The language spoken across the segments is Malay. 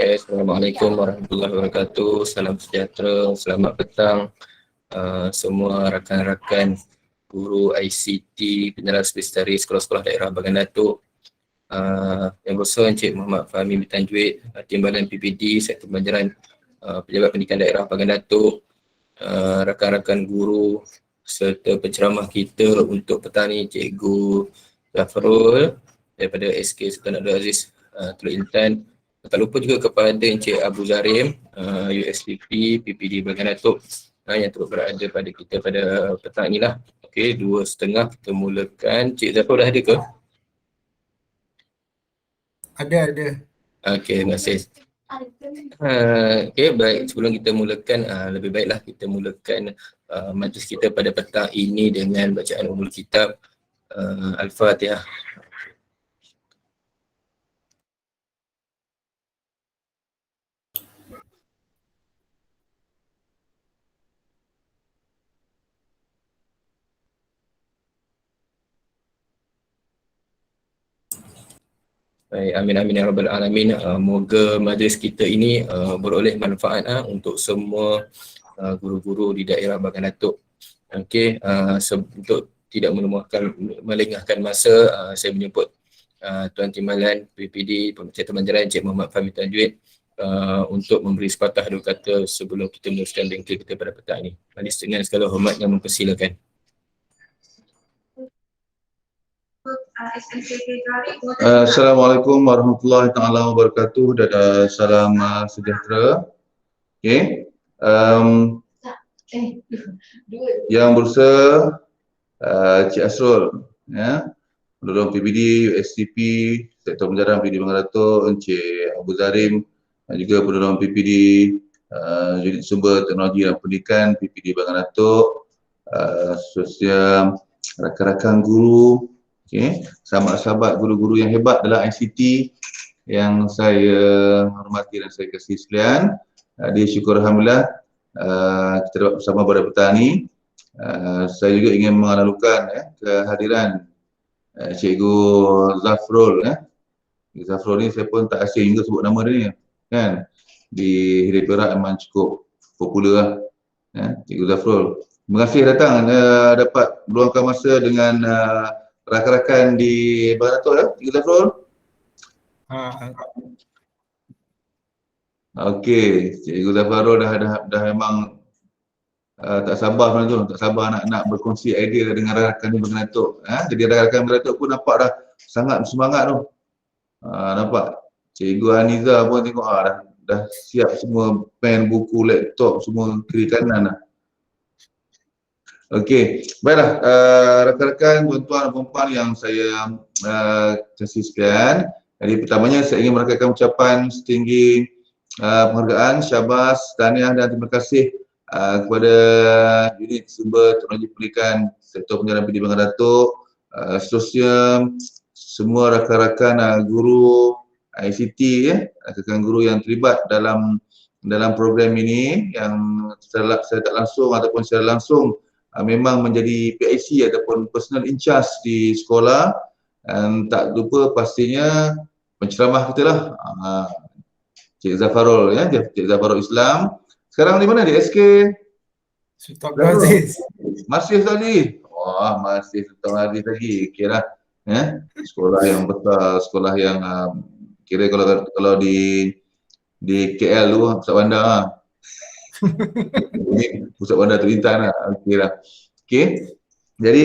Okay, Assalamualaikum warahmatullahi wabarakatuh. Salam sejahtera, selamat petang semua rakan-rakan guru ICT Penjelas Lestari Sekolah-Sekolah Daerah Bagan Datuk. Yang bersama Encik Muhammad Fahmi bin Tanjuid, Timbalan PPD, Sektor Pembelajaran Pejabat Pendidikan Daerah Bagan Datuk, rakan-rakan guru serta penceramah kita untuk petang ni, Cikgu Zafrul daripada SK Sultan Abdul Aziz Teluk Intan. Tak lupa juga kepada Encik Abu Zarim, USDP, PPD Bagan Datuk yang turut berada pada kita pada petang ni lah. Okey, 2.30 kita mulakan. Cik Zafrul dah ada ke? Ada. Okey, terima kasih. Okey, baik. Sebelum kita mulakan, lebih baiklah kita mulakan majlis kita pada petang ini dengan bacaan umul kitab Al-Fatihah. Baik, amin ya rabbal alamin. Moga majlis kita ini beroleh manfaat untuk semua guru-guru di daerah Bagan Datuk. Okey, untuk tidak melengahkan masa, saya menyebut Tuan Timbalan PPD Sektor Pembelajaran Encik Muhammad Fahmi Tanjuid untuk memberi sepatah dua kata sebelum kita meneruskan bengkel kita pada petang ini. Majlis dengan segala hormat yang mempersilakan. Assalamualaikum warahmatullahi taala wabarakatuh dan salam sejahtera. Okey. Yang berusaha Cik Asrul, ya. Penduduk PPD, USCP, Sektor Pembelajaran PPD Bagan Datuk, Encik Abu Zarim, dan juga penduduk PPD Unit Sumber Teknologi dan Pendidikan PPD Bagan Datuk, sosial rakan-rakan guru, okay, sahabat-sahabat guru-guru yang hebat dalam ICT yang saya hormati dan saya kasih sekalian. Syukur Alhamdulillah kita dapat bersama pada petang ini. Saya juga ingin mengalu-alukan kehadiran Cikgu Zafrul. Zafrul ni saya pun tak asing juga sebut nama dia ni, kan. Di Hiri Perak memang cukup popular lah. Cikgu Zafrul. Terima kasih datang, dapat meluangkan masa dengan rakan-rakan di Bagan Datuk ya, Cikgu Zafrul. Okey, Cikgu Zafrul dah memang tak sabar macam tu, tak sabar nak berkongsi idea dengan rakan-rakan di Bagan Datuk. Jadi rakan-rakan Bagan Datuk pun nampak dah sangat semangat tu. Nampak Cikgu Haniza pun tengok dah siap semua pen, buku, laptop semua kiri kanan dah. Okey, baiklah rakan-rakan, tuan-tuan dan puan-puan yang saya kasih sekalian. Jadi pertamanya saya ingin merakatkan ucapan setinggi penghargaan, syabas, tahniah dan terima kasih kepada Unit Sumber Teknologi Pendidikan Sektor Pembelajaran PPD Bagan Datuk, seterusnya semua rakan-rakan guru ICT rakan guru yang terlibat dalam program ini yang secara tak langsung ataupun secara langsung memang menjadi PIC ataupun personal in charge di sekolah, dan tak lupa pastinya penceramah kita lah, Cik Zafrul ya, Cik Zafrul Islam. Sekarang di mana? Di SK Sultan Abdul Aziz. Masih tadi. Wah, masih Sultan Aziz lagi. Kira sekolah yang besar, sekolah yang kira kalau di KL tu pusat bandar lah. Ini pusat bandar Teluk Intan lah, kira. Okey. Jadi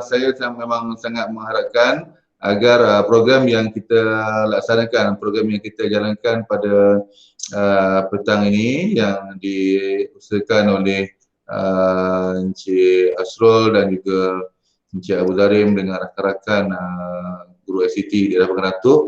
saya memang sangat mengharapkan agar program yang kita laksanakan, program yang kita jalankan pada petang ini yang diusahakan oleh Encik Asrul dan juga Encik Abu Zarim dengan rakan-rakan guru ICT di daerah Bagan Datuk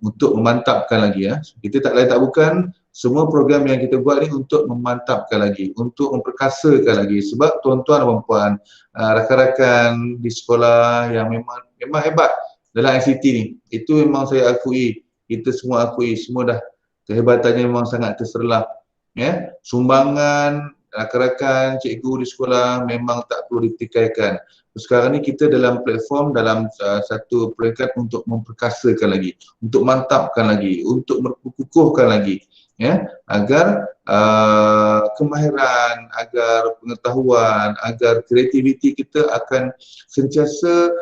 untuk memantapkan lagi ya. Kita tak lain tak bukan, semua program yang kita buat ni untuk memantapkan lagi, untuk memperkasakan lagi, sebab tuan-tuan dan puan, rakan-rakan di sekolah yang memang hebat dalam ICT ni, itu memang saya akui, kita semua akui, semua dah kehebatannya memang sangat terserlah ya. Sumbangan rakan-rakan cikgu di sekolah memang tak perlu ditikaikan. Sekarang ni kita dalam platform, dalam satu peringkat untuk memperkasakan lagi, untuk mantapkan lagi, untuk memperkukuhkan lagi, ya, agar kemahiran, agar pengetahuan, agar kreativiti kita akan sentiasa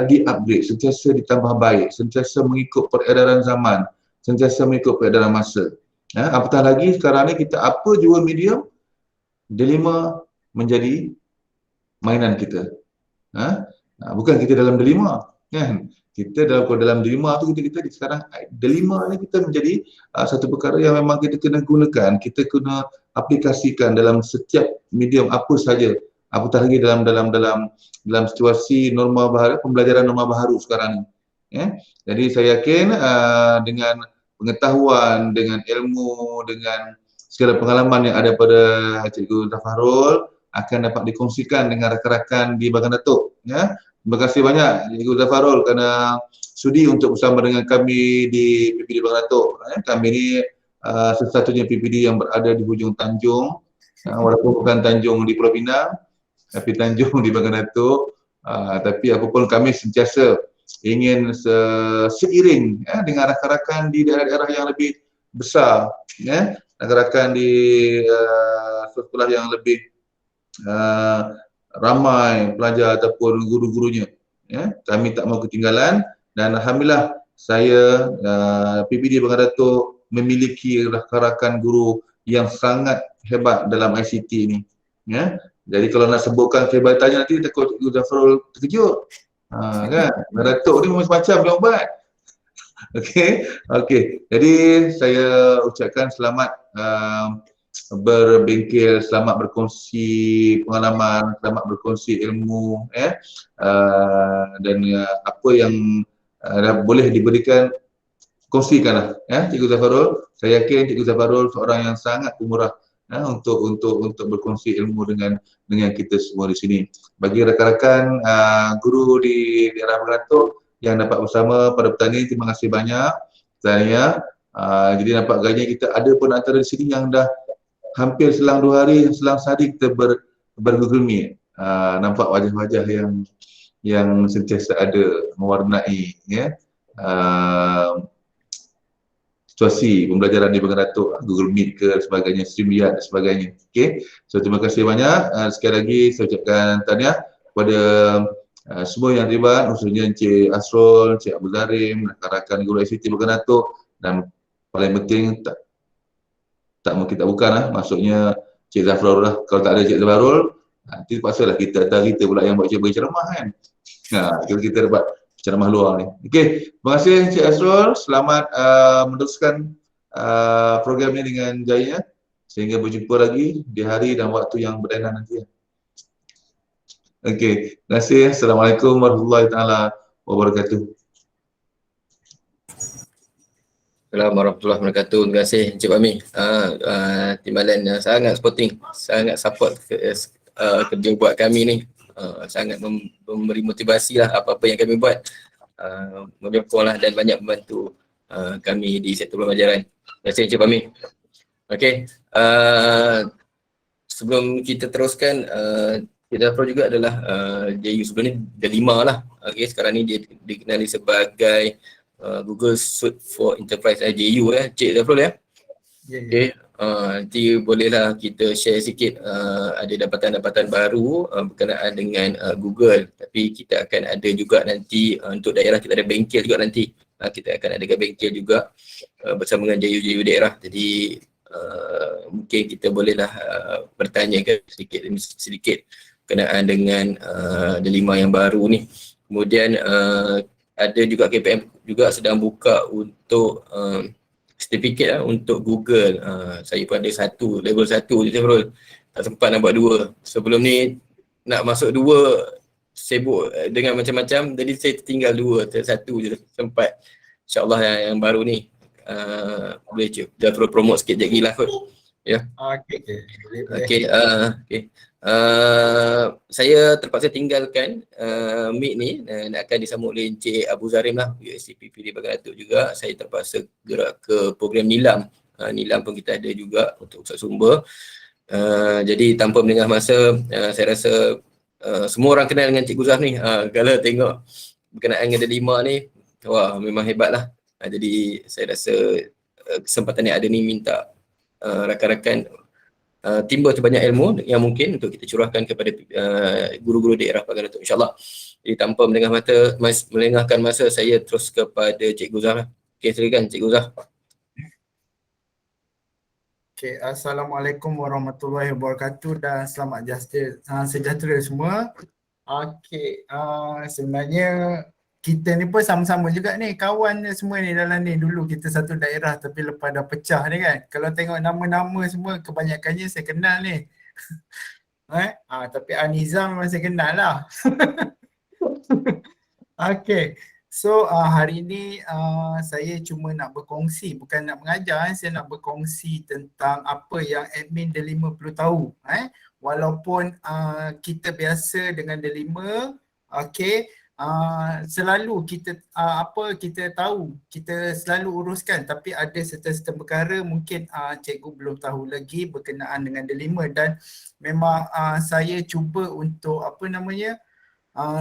di-upgrade, sentiasa ditambah baik, sentiasa mengikut peredaran zaman, sentiasa mengikut peredaran masa. Ya, apatah lagi sekarang ni kita apa jua medium, delima menjadi mainan kita. Bukan kita dalam delima, kan? Kita dalam delima tu kita sekarang delima ni kita menjadi satu perkara yang memang kita kena gunakan, kita kena aplikasikan dalam setiap medium apa saja. Apatah lagi dalam situasi norma baharu, pembelajaran norma baharu sekarang ni. Ya? Jadi saya yakin dengan pengetahuan, dengan ilmu, dengan segala pengalaman yang ada pada Cikgu Zafarul akan dapat dikongsikan dengan rakan-rakan di Bagan Datuk. Ya. Terima kasih banyak Cikgu Zafarul kerana sudi untuk bersama dengan kami di PPD Bagan Datuk. Kami ni satu-satunya PPD yang berada di hujung Tanjung, walaupun bukan Tanjung di Pulau Pinang, tapi Tanjung di Bagan Datuk. Tapi apapun kami sentiasa ingin seiring dengan rakan-rakan di daerah-daerah yang lebih besar, ya, rakan-rakan di sekolah yang lebih ramai pelajar ataupun guru-gurunya, ya. Kami tak mau ketinggalan dan alhamdulillah saya PPD Bagan Datuk memiliki rakan-rakan guru yang sangat hebat dalam ICT ni, ya. Jadi kalau nak sebutkan kehebatannya nanti takut Cikgu Zafarul terkejut. Kan? Bagan Datuk ni macam-macam dia buat. Okey. Jadi saya ucapkan selamat berbengkel, selamat berkongsi pengalaman, selamat berkongsi ilmu, dan apa yang boleh diberikan kongsikanlah, ya, Cikgu Zafarul. Saya yakin Cikgu Zafarul seorang yang sangat pemurah untuk berkongsi ilmu dengan kita semua di sini. Bagi rakan-rakan guru di daerah Bagan Datuk yang dapat bersama pada petang ini, terima kasih banyak. Saya jadi nampak gayanya kita ada pun antara di sini yang dah hampir selang 2 hari, selang sehari kita ber-Google Meet. Nampak wajah-wajah yang sentiasa ada mewarnai, ya, situasi pembelajaran di Bagan Datuk, Google Meet ke sebagainya, StreamYard dan sebagainya. Okey. So terima kasih banyak. Sekali lagi saya ucapkan tahniah kepada semua yang terlibat, khususnya Encik Asrul, Encik Abu Zarim, rakan-rakan guru ICT Bagan Datuk, dan paling penting tak mungkin tak bukan maksudnya Cik Zafarul lah. Kalau tak ada Cik Zafarul, nanti terpaksalah kita pula yang buat bagi ceramah kan. Kita dapat ceramah luar ni. Okey, terima kasih Cik Asrul. Selamat meneruskan program ni dengan jaya. Sehingga berjumpa lagi di hari dan waktu yang berlainan nanti. Okey, terima kasih. Assalamualaikum warahmatullahi taala wabarakatuh. Assalamualaikum warahmatullahi wabarakatuh. Terima kasih Encik Fahmi. Timbalan sangat supporting, sangat support kerja buat kami ni. Sangat memberi motivasi lah apa-apa yang kami buat. Menyokong lah dan banyak membantu kami di sektor pembelajaran. Terima kasih Encik Fahmi. Okey, sebelum kita teruskan, Cik Zafarul juga adalah JU sebelum ni D5 lah. Okey, sekarang ni dia dikenali sebagai Google Suite for Enterprise JU Cik Zafarul ya. Okey, nanti bolehlah kita share sikit ada dapatan-dapatan baru berkenaan dengan Google. Tapi kita akan ada juga nanti untuk daerah kita ada bengkel juga nanti. Kita akan adakan bengkel juga bersama dengan JU-JU daerah. Jadi mungkin kita bolehlah bertanya ke sedikit berkenaan dengan D5 yang baru ni. Kemudian ada juga KPM juga sedang buka untuk sertifikat untuk Google. Saya pun ada level 1 je Zafarul. Tak sempat nak buat 2. Sebelum ni nak masuk 2 sibuk dengan macam-macam, jadi saya tinggal 2, 1 je sempat. InsyaAllah yang baru ni boleh Cik Zafarul promote sikit lagi lah kot. Ya. Okey. Saya terpaksa tinggalkan meet ni dan akan disambung oleh Encik Abu Zarim lah, USCPP di Bagan Datuk juga. Saya terpaksa gerak ke program Nilam. Nilam pun kita ada juga untuk pusat sumber. Jadi tanpa melengah masa, saya rasa semua orang kenal dengan Cikgu Zaf ni. Kalau tengok berkenaan dengan delima ni, wah memang hebat lah. Jadi saya rasa kesempatan yang ada ni minta rakan-rakan timba sebanyak ilmu yang mungkin untuk kita curahkan kepada guru-guru daerah Pagan Datuk, insyaAllah. Jadi tanpa melengahkan masa, saya terus kepada Cikgu Zaf lah. Okey, silakan Cikgu Zaf. Okay, Assalamualaikum warahmatullahi wabarakatuh dan selamat sejahtera semua. Okay, sebenarnya kita ni pun sama-sama juga ni, kawan semua ni dalam ni. Dulu kita satu daerah tapi lepas dah pecah ni kan. Kalau tengok nama-nama semua kebanyakannya saya kenal ni. Tapi Anizam memang saya kenal lah. Okay. So hari ni saya cuma nak berkongsi, bukan nak mengajar, saya nak berkongsi tentang apa yang admin Delima perlu tahu. Walaupun kita biasa dengan Delima, okay, selalu kita kita tahu, kita selalu uruskan, tapi ada serta-serta perkara mungkin cikgu belum tahu lagi berkenaan dengan Delima, dan memang saya cuba untuk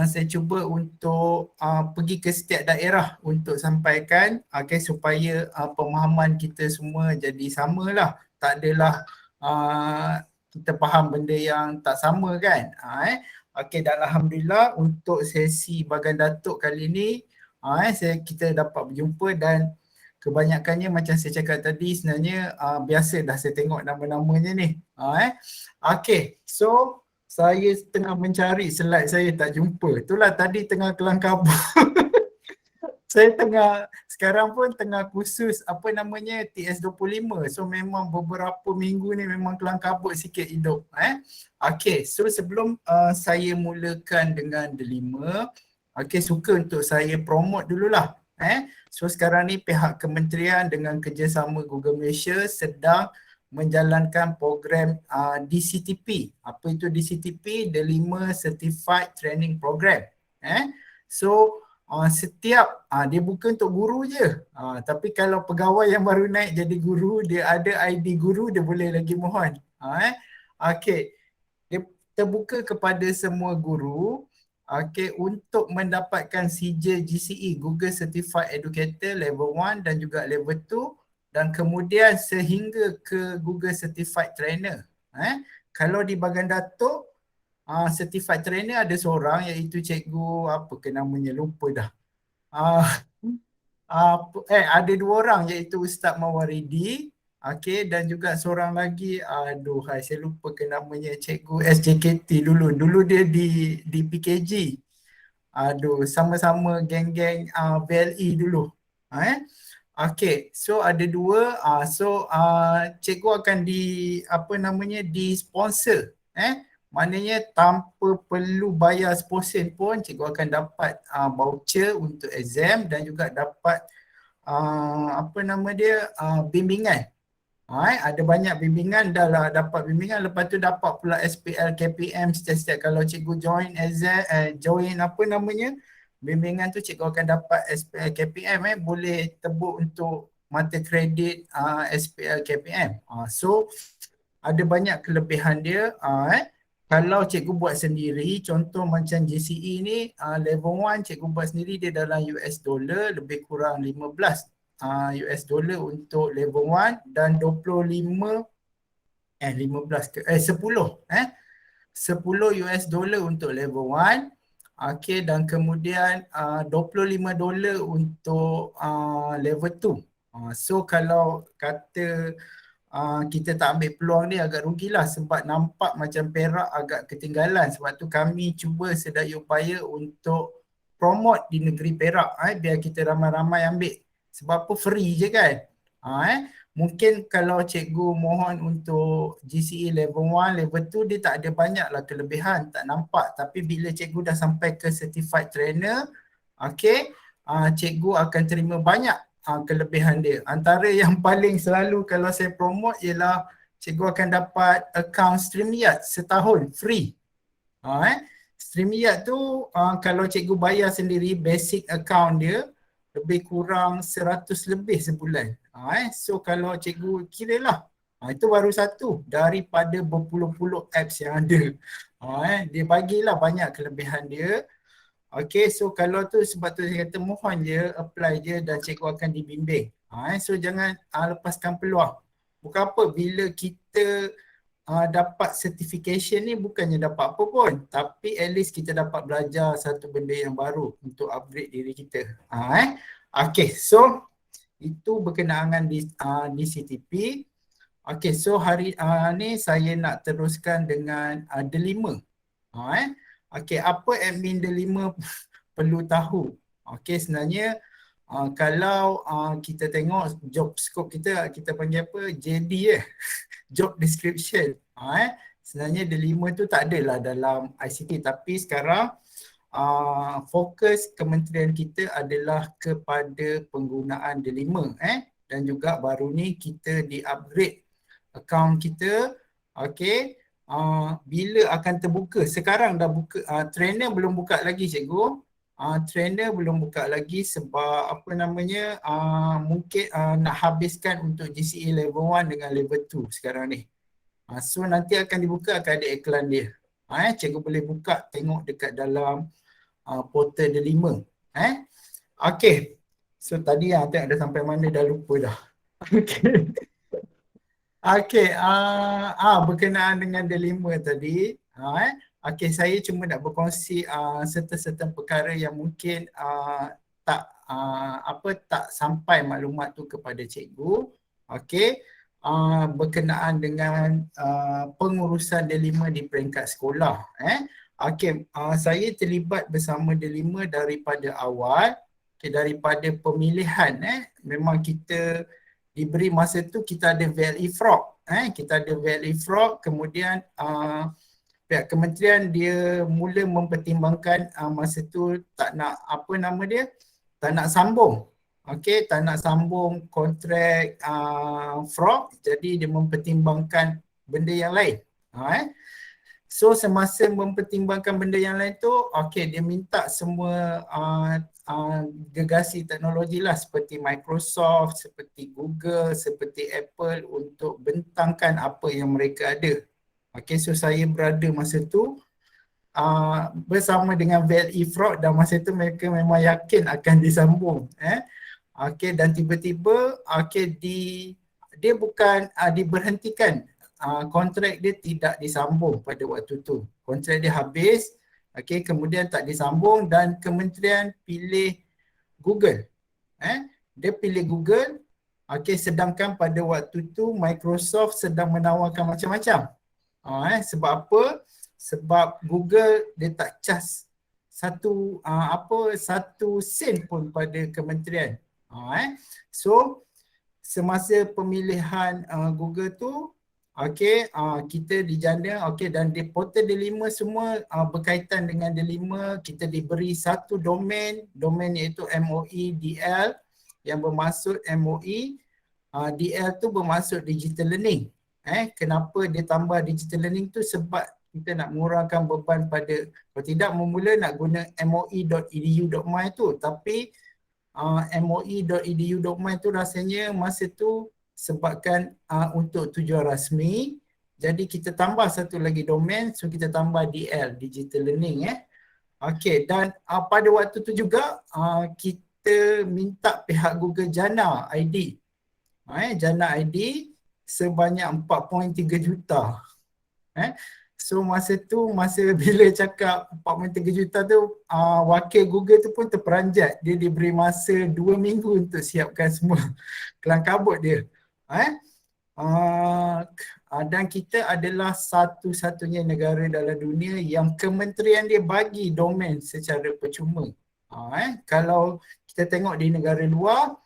saya cuba untuk pergi ke setiap daerah untuk sampaikan, okay, supaya pemahaman kita semua jadi sama lah. Tak adalah kita faham benda yang tak sama kan. Okay, dan Alhamdulillah untuk sesi Bagan Datuk kali ni kita dapat berjumpa, dan kebanyakannya macam saya cakap tadi sebenarnya biasa dah saya tengok nama-namanya ni. Okay, so saya tengah mencari slide saya tak jumpa. Itulah tadi tengah kelang kabut. Saya sekarang pun tengah kursus TS25. So memang beberapa minggu ni memang kelang kabut sikit hidup. Okay, so sebelum saya mulakan dengan Delima, okay, suka untuk saya promote dululah. So sekarang ni pihak kementerian dengan kerjasama Google Malaysia sedang menjalankan program DCTP. Apa itu DCTP? Delima Certified Training Program. So setiap dia bukan untuk guru je, tapi kalau pegawai yang baru naik jadi guru, dia ada ID guru, dia boleh lagi mohon. Okay, dia terbuka kepada semua guru, okay, untuk mendapatkan sijil GCE, Google Certified Educator Level 1 dan juga Level 2, dan kemudian sehingga ke Google Certified Trainer. Kalau di Bagan Datuk, Certified Trainer ada seorang, iaitu cikgu apa ke namanya, lupa dah. Ada dua orang, iaitu Ustaz Mawaridi, okay, dan juga seorang lagi, saya lupa ke namanya, cikgu SJKT dulu dia di PKG. Sama-sama geng-geng VLE dulu. Okay, so ada dua, cikgu akan di sponsor, maknanya tanpa perlu bayar sponsor pun cikgu akan dapat voucher untuk exam dan juga dapat bimbingan. Ada banyak bimbingan, dah lah dapat bimbingan, lepas tu dapat pula SPL KPM setiap kalau cikgu join exam, bimbingan tu cikgu akan dapat SPL KPM, boleh tebuk untuk mata kredit SPL KPM. So ada banyak kelebihan dia. Kalau cikgu buat sendiri, contoh macam GCE ni, level 1 cikgu buat sendiri, dia dalam US dollar lebih kurang 15 US dollar untuk level 1, dan 10 US dollar untuk level 1. Okay, dan kemudian $25 untuk level 2. So kalau kata kita tak ambil peluang ni, agak rugilah, sebab nampak macam Perak agak ketinggalan. Sebab tu kami cuba sedaya upaya untuk promote di negeri Perak, biar kita ramai-ramai ambil. Sebab apa, free je kan. Mungkin kalau cikgu mohon untuk GCE level 1, level 2, dia tak ada banyak lah kelebihan, tak nampak. Tapi bila cikgu dah sampai ke certified trainer, okay, cikgu akan terima banyak kelebihan dia. Antara yang paling selalu kalau saya promote ialah cikgu akan dapat account StreamYard setahun free. StreamYard tu kalau cikgu bayar sendiri, basic account dia lebih kurang 100 lebih sebulan. So kalau cikgu kiralah Itu baru satu daripada berpuluh-puluh apps yang ada. Dia bagilah banyak kelebihan dia. Okay, so kalau tu sebab tu saya kata mohon je, apply je dan cikgu akan dibimbing. So jangan lepaskan peluang. Bukan apa, bila kita dapat certification ni bukannya dapat apa pun, tapi at least kita dapat belajar satu benda yang baru untuk upgrade diri kita. Okay, so itu berkenaan di CTP. Okay, so hari ni saya nak teruskan dengan delima. Okay, apa admin delima perlu tahu? Okay, sebenarnya kalau kita tengok job scope kita panggil apa? JD job description. Sebenarnya delima tu tak adalah dalam ICT, tapi sekarang fokus kementerian kita adalah kepada penggunaan delima. Dan juga baru ni kita di-upgrade akaun kita. Okay. Bila akan terbuka? Sekarang dah buka, trainer belum buka lagi cikgu. Trainer belum buka lagi sebab apa namanya, mungkin nak habiskan untuk GCE level 1 dengan level 2 sekarang ni. So nanti akan dibuka, akan ada iklan dia. Cikgu boleh buka, tengok dekat dalam portal delima. Okay. So tadi ada sampai mana dah lupa dah. Okay. Okay, berkenaan dengan delima tadi, okay, saya cuma nak berkongsi serta-serta perkara yang mungkin tak sampai maklumat tu kepada cikgu. Okay, berkenaan dengan pengurusan delima di peringkat sekolah. Okay, saya terlibat bersama delima daripada awal, daripada pemilihan. Memang kita diberi masa tu kita ada Valley Frog. Kita ada Valley Frog, kemudian pihak kementerian dia mula mempertimbangkan masa tu tak nak tak nak sambung. Okay, tak nak sambung kontrak Frog, jadi dia mempertimbangkan benda yang lain. So semasa mempertimbangkan benda yang lain tu, okay, dia minta semua gegasi teknologi lah seperti Microsoft, seperti Google, seperti Apple untuk bentangkan apa yang mereka ada. Okay, so saya berada masa tu bersama dengan Valley Frog dan masa tu mereka memang yakin akan disambung. Okay, dan tiba-tiba dia bukan diberhentikan. Kontrak dia tidak disambung pada waktu tu. Kontrak dia habis. Okay, kemudian tak disambung dan kementerian pilih Google. Dia pilih Google. Okay, sedangkan pada waktu tu Microsoft sedang menawarkan macam-macam. Sebab apa? Sebab Google dia tak cas satu sen pun pada kementerian. So semasa pemilihan Google tu, okay, kita dijana, okay, dan di portal delima semua berkaitan dengan delima. Kita diberi satu domain iaitu MOE DL yang bermaksud MOE DL tu bermaksud digital learning. Kenapa dia tambah digital learning tu? Sebab kita nak mengurangkan beban pada, kalau tidak memula nak guna moe.edu.my tu, tapi moe.edu.my tu rasanya masa tu sebabkan untuk tujuan rasmi, jadi kita tambah satu lagi domain, so kita tambah DL, Digital Learning. Okay, dan pada waktu tu juga kita minta pihak Google jana ID. Jana ID sebanyak 4.3 juta. So masa bila cakap 4.3 juta tu, wakil Google tu pun terperanjat. Dia diberi masa 2 minggu untuk siapkan semua kelang kabut dia. Dan kita adalah satu-satunya negara dalam dunia yang kementerian dia bagi domain secara percuma. Kalau kita tengok di negara luar,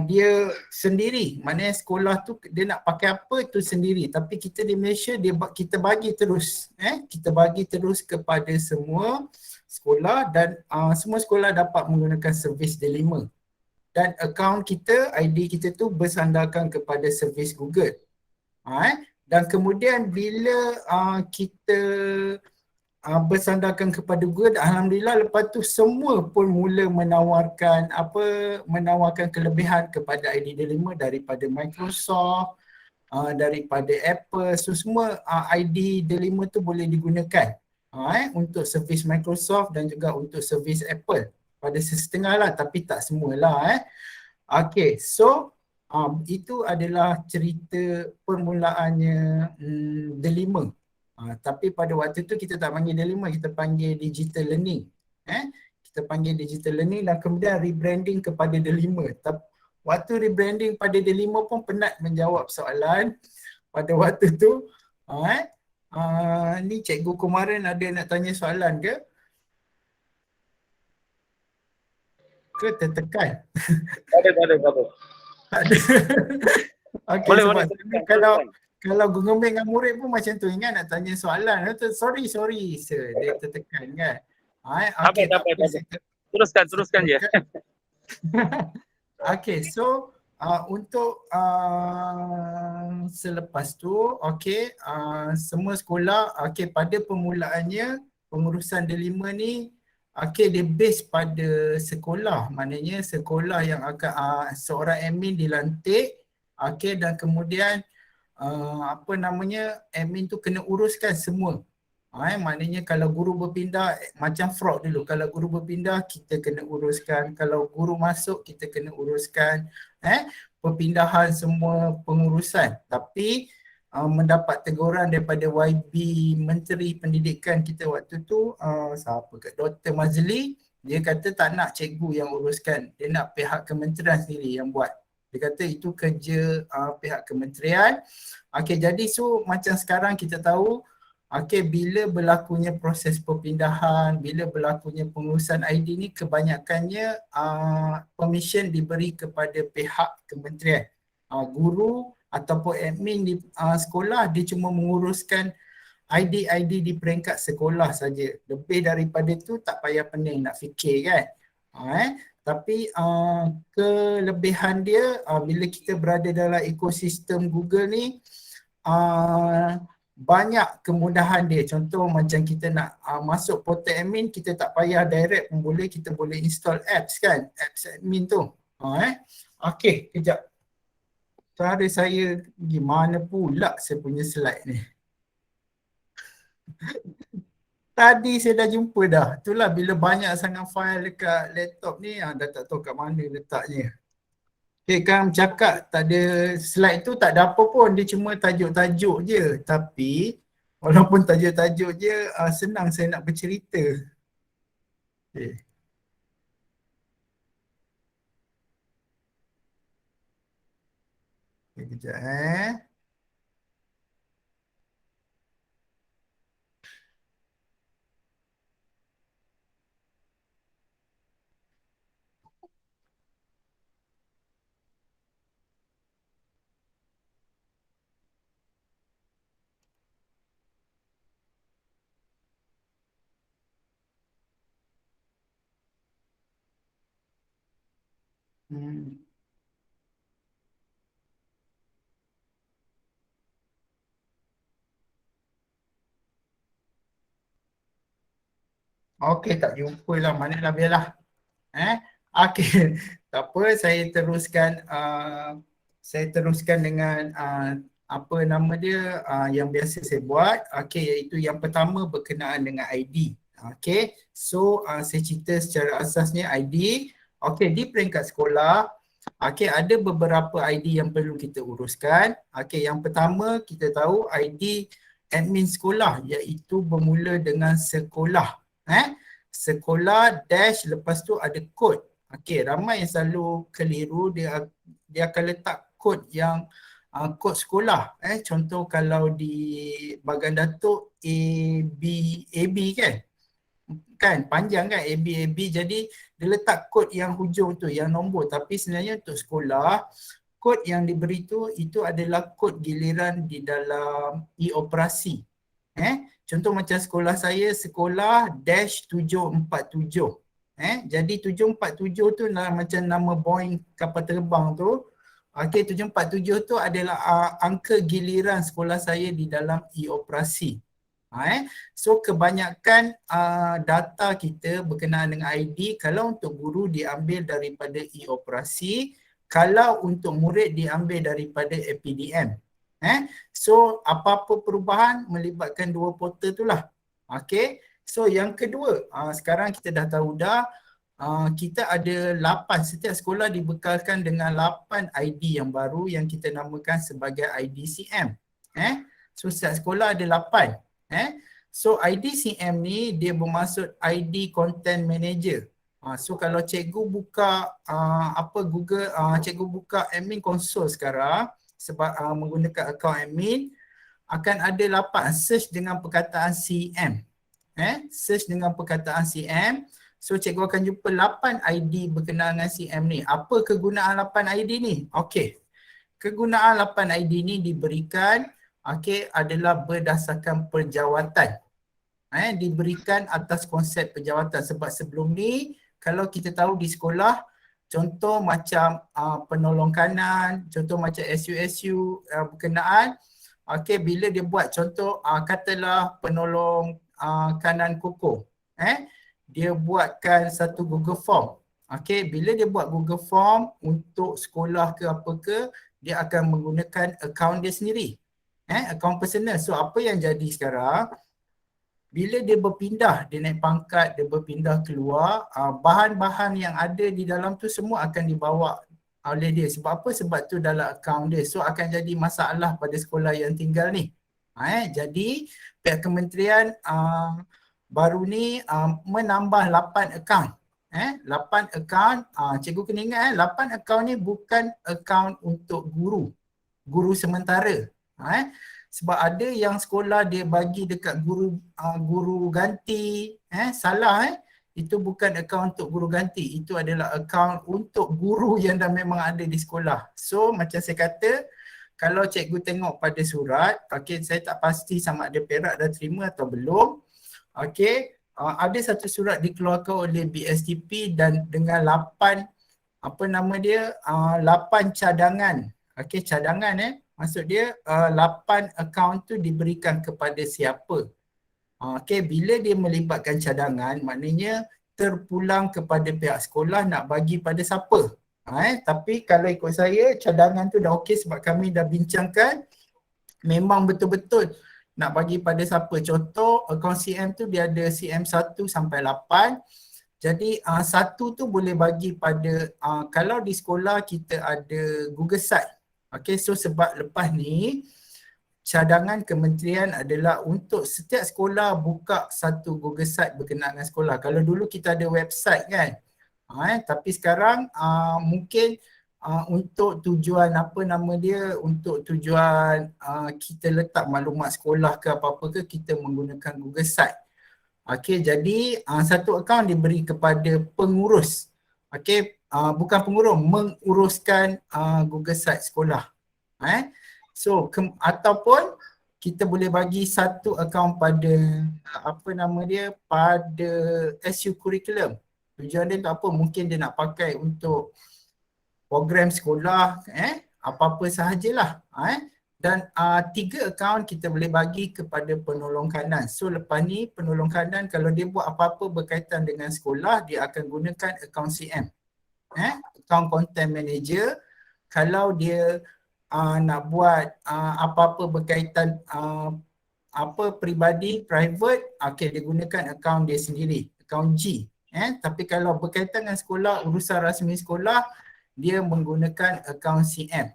dia sendiri, maknanya sekolah tu dia nak pakai apa tu sendiri, tapi kita di Malaysia kita bagi terus, kita bagi terus kepada semua sekolah dan semua sekolah dapat menggunakan servis delima. Dan akaun kita, ID kita tu bersandarkan kepada servis Google. Dan kemudian bila kita bersandarkan kepada Google, alhamdulillah lepas tu semua pun mula menawarkan kelebihan kepada ID delima daripada Microsoft, daripada Apple. So semua ID Delima tu boleh digunakan untuk servis Microsoft dan juga untuk servis Apple. Pada sesetengah lah, tapi tak semualah. Okay, so itu adalah cerita permulaannya Delima. Tapi pada waktu tu kita tak panggil Delima, kita panggil digital learning. Kita panggil digital learning dan kemudian rebranding kepada Delima. Waktu rebranding pada Delima pun penat menjawab soalan pada waktu tu. Ni Cikgu Kumaran ada nak tanya soalan ke? Ke tertekan? Tak ada. Tak ada. Okay, Boleh, sebab boleh. kalau gengembing dengan murid pun macam tu, ingat nak tanya soalan. Sorry sir, dia tertekan kan. Okay, Tak apa. Teruskan je. Okay, so untuk selepas tu, okay, semua sekolah, okay, pada permulaannya pengurusan Delima ni, okay, dia base pada sekolah. Maknanya sekolah yang akan seorang admin dilantik, okay, dan kemudian admin tu kena uruskan semua. Maknanya kalau guru berpindah, macam fraud dulu, kalau guru berpindah kita kena uruskan, kalau guru masuk kita kena uruskan perpindahan semua pengurusan. Tapi mendapat teguran daripada YB Menteri Pendidikan kita waktu tu, siapa ke, Dr. Mazli, dia kata tak nak cikgu yang uruskan, dia nak pihak kementerian sendiri yang buat. Dia kata itu kerja pihak kementerian. Okay, jadi so macam sekarang kita tahu, okay, bila berlakunya proses perpindahan, bila berlakunya pengurusan ID ni, kebanyakannya permission diberi kepada pihak kementerian. Guru ataupun admin di sekolah, dia cuma menguruskan ID di peringkat sekolah saja. Lebih daripada tu tak payah pening nak fikir kan. Tapi kelebihan dia, bila kita berada dalam ekosistem Google ni, banyak kemudahan dia. Contoh macam kita nak masuk portal admin, kita tak payah direct pun boleh, kita boleh install apps kan, apps admin tu. Okay, kejap. Cara saya gimana pula saya punya slide ni. Tadi saya dah jumpa dah. Itulah bila banyak sangat file dekat laptop ni, dah tak tahu kat mana letaknya. Okay, kan cakap tak ada slide tu, tak ada apa pun, dia cuma tajuk-tajuk je. Tapi walaupun tajuk-tajuk je, senang saya nak bercerita. Okay. Okay, kejap Okey, tak jumpa lah, manalah biarlah. Okey, tak apa, saya teruskan dengan apa nama dia yang biasa saya buat. Okey, iaitu yang pertama berkenaan dengan ID. Okey, so saya cerita secara asasnya ID. Okey, di peringkat sekolah, okey, ada beberapa ID yang perlu kita uruskan. Okey, yang pertama kita tahu ID admin sekolah, iaitu bermula dengan sekolah. Sekolah dash lepas tu ada kod. Okey, ramai yang selalu keliru, dia akan letak kod yang kod sekolah. Contoh kalau di Bagan Datuk AB kan panjang kan, AB, jadi dia letak kod yang hujung tu, yang nombor, tapi sebenarnya untuk sekolah kod yang diberi tu itu adalah kod giliran di dalam e-operasi. Contoh macam sekolah saya, sekolah dash 747. Jadi 747 tu macam nama Boeing kapal terbang tu. Okey, 747 tu adalah angka giliran sekolah saya di dalam e-operasi. So kebanyakan data kita berkenaan dengan ID, kalau untuk guru diambil daripada e-operasi, kalau untuk murid diambil daripada APDM. So apa-apa perubahan melibatkan dua portal tu lah. Okay. So yang kedua, sekarang kita dah tahu dah, kita ada 8, setiap sekolah dibekalkan dengan 8 ID yang baru yang kita namakan sebagai IDCM. So setiap sekolah ada 8. So IDCM ni dia bermaksud ID Content Manager. So kalau cikgu buka Google, cikgu buka admin console sekarang sebab menggunakan akaun admin, akan ada 8 search dengan perkataan CM. Search dengan perkataan CM. So cikgu akan jumpa 8 ID berkenaan dengan CM ni. Apa kegunaan 8 ID ni? Okey. Kegunaan 8 ID ni diberikan adalah berdasarkan perjawatan. Diberikan atas konsep perjawatan sebab sebelum ni kalau kita tahu di sekolah, contoh macam penolong kanan, contoh macam SU berkenaan, bila dia buat contoh katalah penolong kanan Koko, dia buatkan satu Google Form. Bila dia buat Google Form untuk sekolah ke apa ke, dia akan menggunakan akaun dia sendiri, akaun personal. So apa yang jadi sekarang, bila dia berpindah, dia naik pangkat, dia berpindah keluar, bahan-bahan yang ada di dalam tu semua akan dibawa oleh dia. Sebab apa? Sebab tu dalam akaun dia. So akan jadi masalah pada sekolah yang tinggal ni. Jadi pihak kementerian baru ni menambah 8 akaun. 8 akaun, cikgu kena ingat 8 akaun ni bukan akaun untuk guru sementara. Sebab ada yang sekolah dia bagi dekat guru ganti, salah. Itu bukan akaun untuk guru ganti, itu adalah akaun untuk guru yang dah memang ada di sekolah. So macam saya kata, kalau cikgu tengok pada surat, saya tak pasti sama ada Perak dah terima atau belum. Ada satu surat dikeluarkan oleh BSTP dan dengan 8 8 cadangan. Cadangan maksud dia 8 akaun tu diberikan kepada siapa. Bila dia melibatkan cadangan, maknanya terpulang kepada pihak sekolah nak bagi pada siapa. Tapi kalau ikut saya, cadangan tu dah okey sebab kami dah bincangkan memang betul-betul nak bagi pada siapa. Contoh akaun CM tu dia ada CM 1 sampai 8. Jadi satu tu boleh bagi pada kalau di sekolah kita ada Google Site. So sebab lepas ni cadangan kementerian adalah untuk setiap sekolah buka satu Google Site berkenaan dengan sekolah. Kalau dulu kita ada website kan. Tapi sekarang mungkin untuk tujuan untuk tujuan kita letak maklumat sekolah ke apa-apa ke, kita menggunakan Google Site. Jadi satu akaun diberi kepada pengurus. Bukan pengurus, menguruskan Google Site sekolah. So ataupun kita boleh bagi satu akaun pada pada SU curriculum. Tujuan dia untuk apa? Mungkin dia nak pakai untuk program sekolah, apa-apa sahajalah. Dan 3 akaun kita boleh bagi kepada penolong kanan. So lepas ni penolong kanan kalau dia buat apa-apa berkaitan dengan sekolah, dia akan gunakan akaun CM. Akaun Content Manager. Kalau dia nak buat apa-apa berkaitan peribadi, private, dia gunakan akaun dia sendiri, akaun G. Tapi kalau berkaitan dengan sekolah, urusan rasmi sekolah, dia menggunakan akaun CM.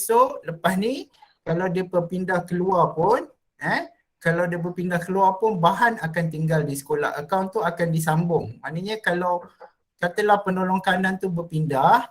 So lepas ni kalau dia berpindah keluar pun, bahan akan tinggal di sekolah. Akaun tu akan disambung. Maknanya kalau katalah penolong kanan tu berpindah,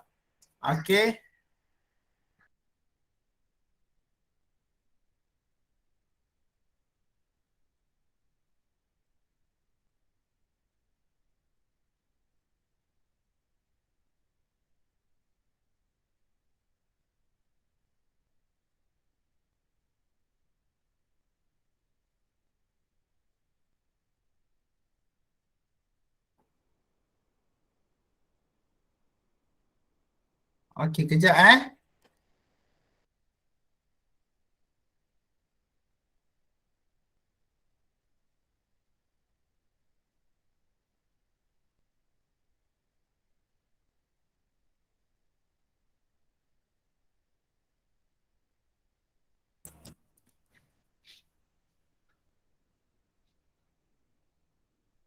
kejap.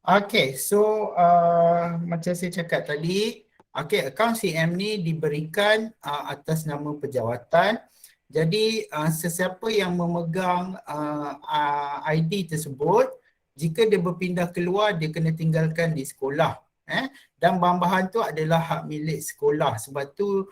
Okay, so macam saya cakap tadi, okay, akaun CM ni diberikan atas nama pejawatan. Jadi sesiapa yang memegang ID tersebut, jika dia berpindah keluar, dia kena tinggalkan di sekolah. Dan bahan-bahan tu adalah hak milik sekolah. Sebab tu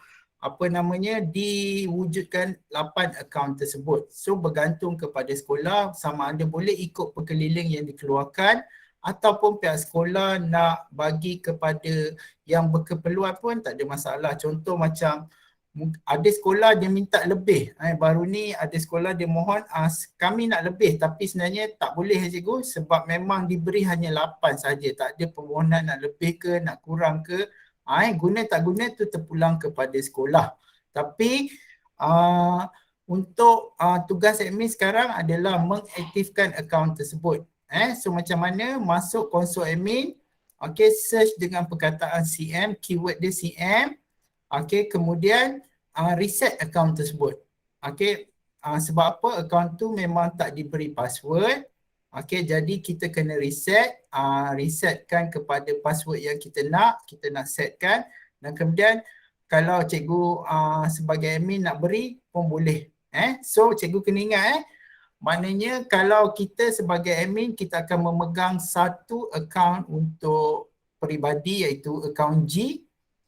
diwujudkan 8 akaun tersebut. So bergantung kepada sekolah sama ada boleh ikut perkeliling yang dikeluarkan ataupun pihak sekolah nak bagi kepada yang berkeperluan pun tak ada masalah. Contoh macam ada sekolah dia minta lebih. Baru ni ada sekolah dia mohon kami nak lebih tapi sebenarnya tak boleh cikgu sebab memang diberi hanya 8 saja. Tak ada permohonan nak lebih ke, nak kurang ke. Guna tak guna tu terpulang kepada sekolah. Tapi untuk tugas admin sekarang adalah mengaktifkan akaun tersebut. So macam mana masuk konsol admin, okay, search dengan perkataan CM, keyword dia CM, okay, kemudian reset akaun tersebut. Okay, sebab apa akaun tu memang tak diberi password. Okay, jadi kita kena resetkan kepada password yang kita nak setkan dan kemudian kalau cikgu sebagai admin nak beri pun boleh. So cikgu kena ingat maknanya kalau kita sebagai admin kita akan memegang satu akaun untuk peribadi iaitu akaun G.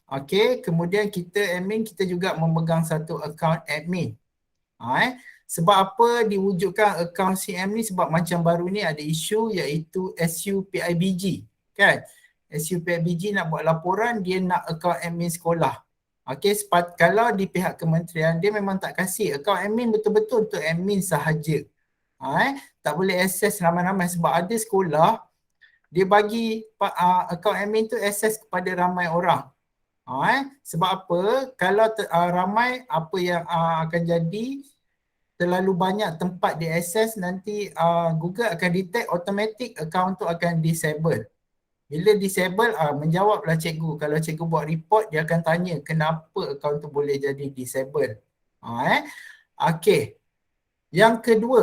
Okay, kemudian kita admin kita juga memegang satu akaun admin. Sebab apa diwujudkan akaun CM ni? Sebab macam baru ni ada isu iaitu SUPIBG kan. SUPIBG nak buat laporan, dia nak akaun admin sekolah. Okay, kalau di pihak kementerian dia memang tak kasih akaun admin betul-betul untuk admin sahaja. Tak boleh akses ramai-ramai sebab ada sekolah dia bagi akaun admin tu akses kepada ramai orang. Sebab apa? Kalau ramai apa yang akan jadi terlalu banyak tempat diakses nanti Google akan detect automatic akaun tu akan disable. Bila disable menjawablah cikgu. Kalau cikgu buat report dia akan tanya kenapa akaun tu boleh jadi disable. Okey. Yang kedua,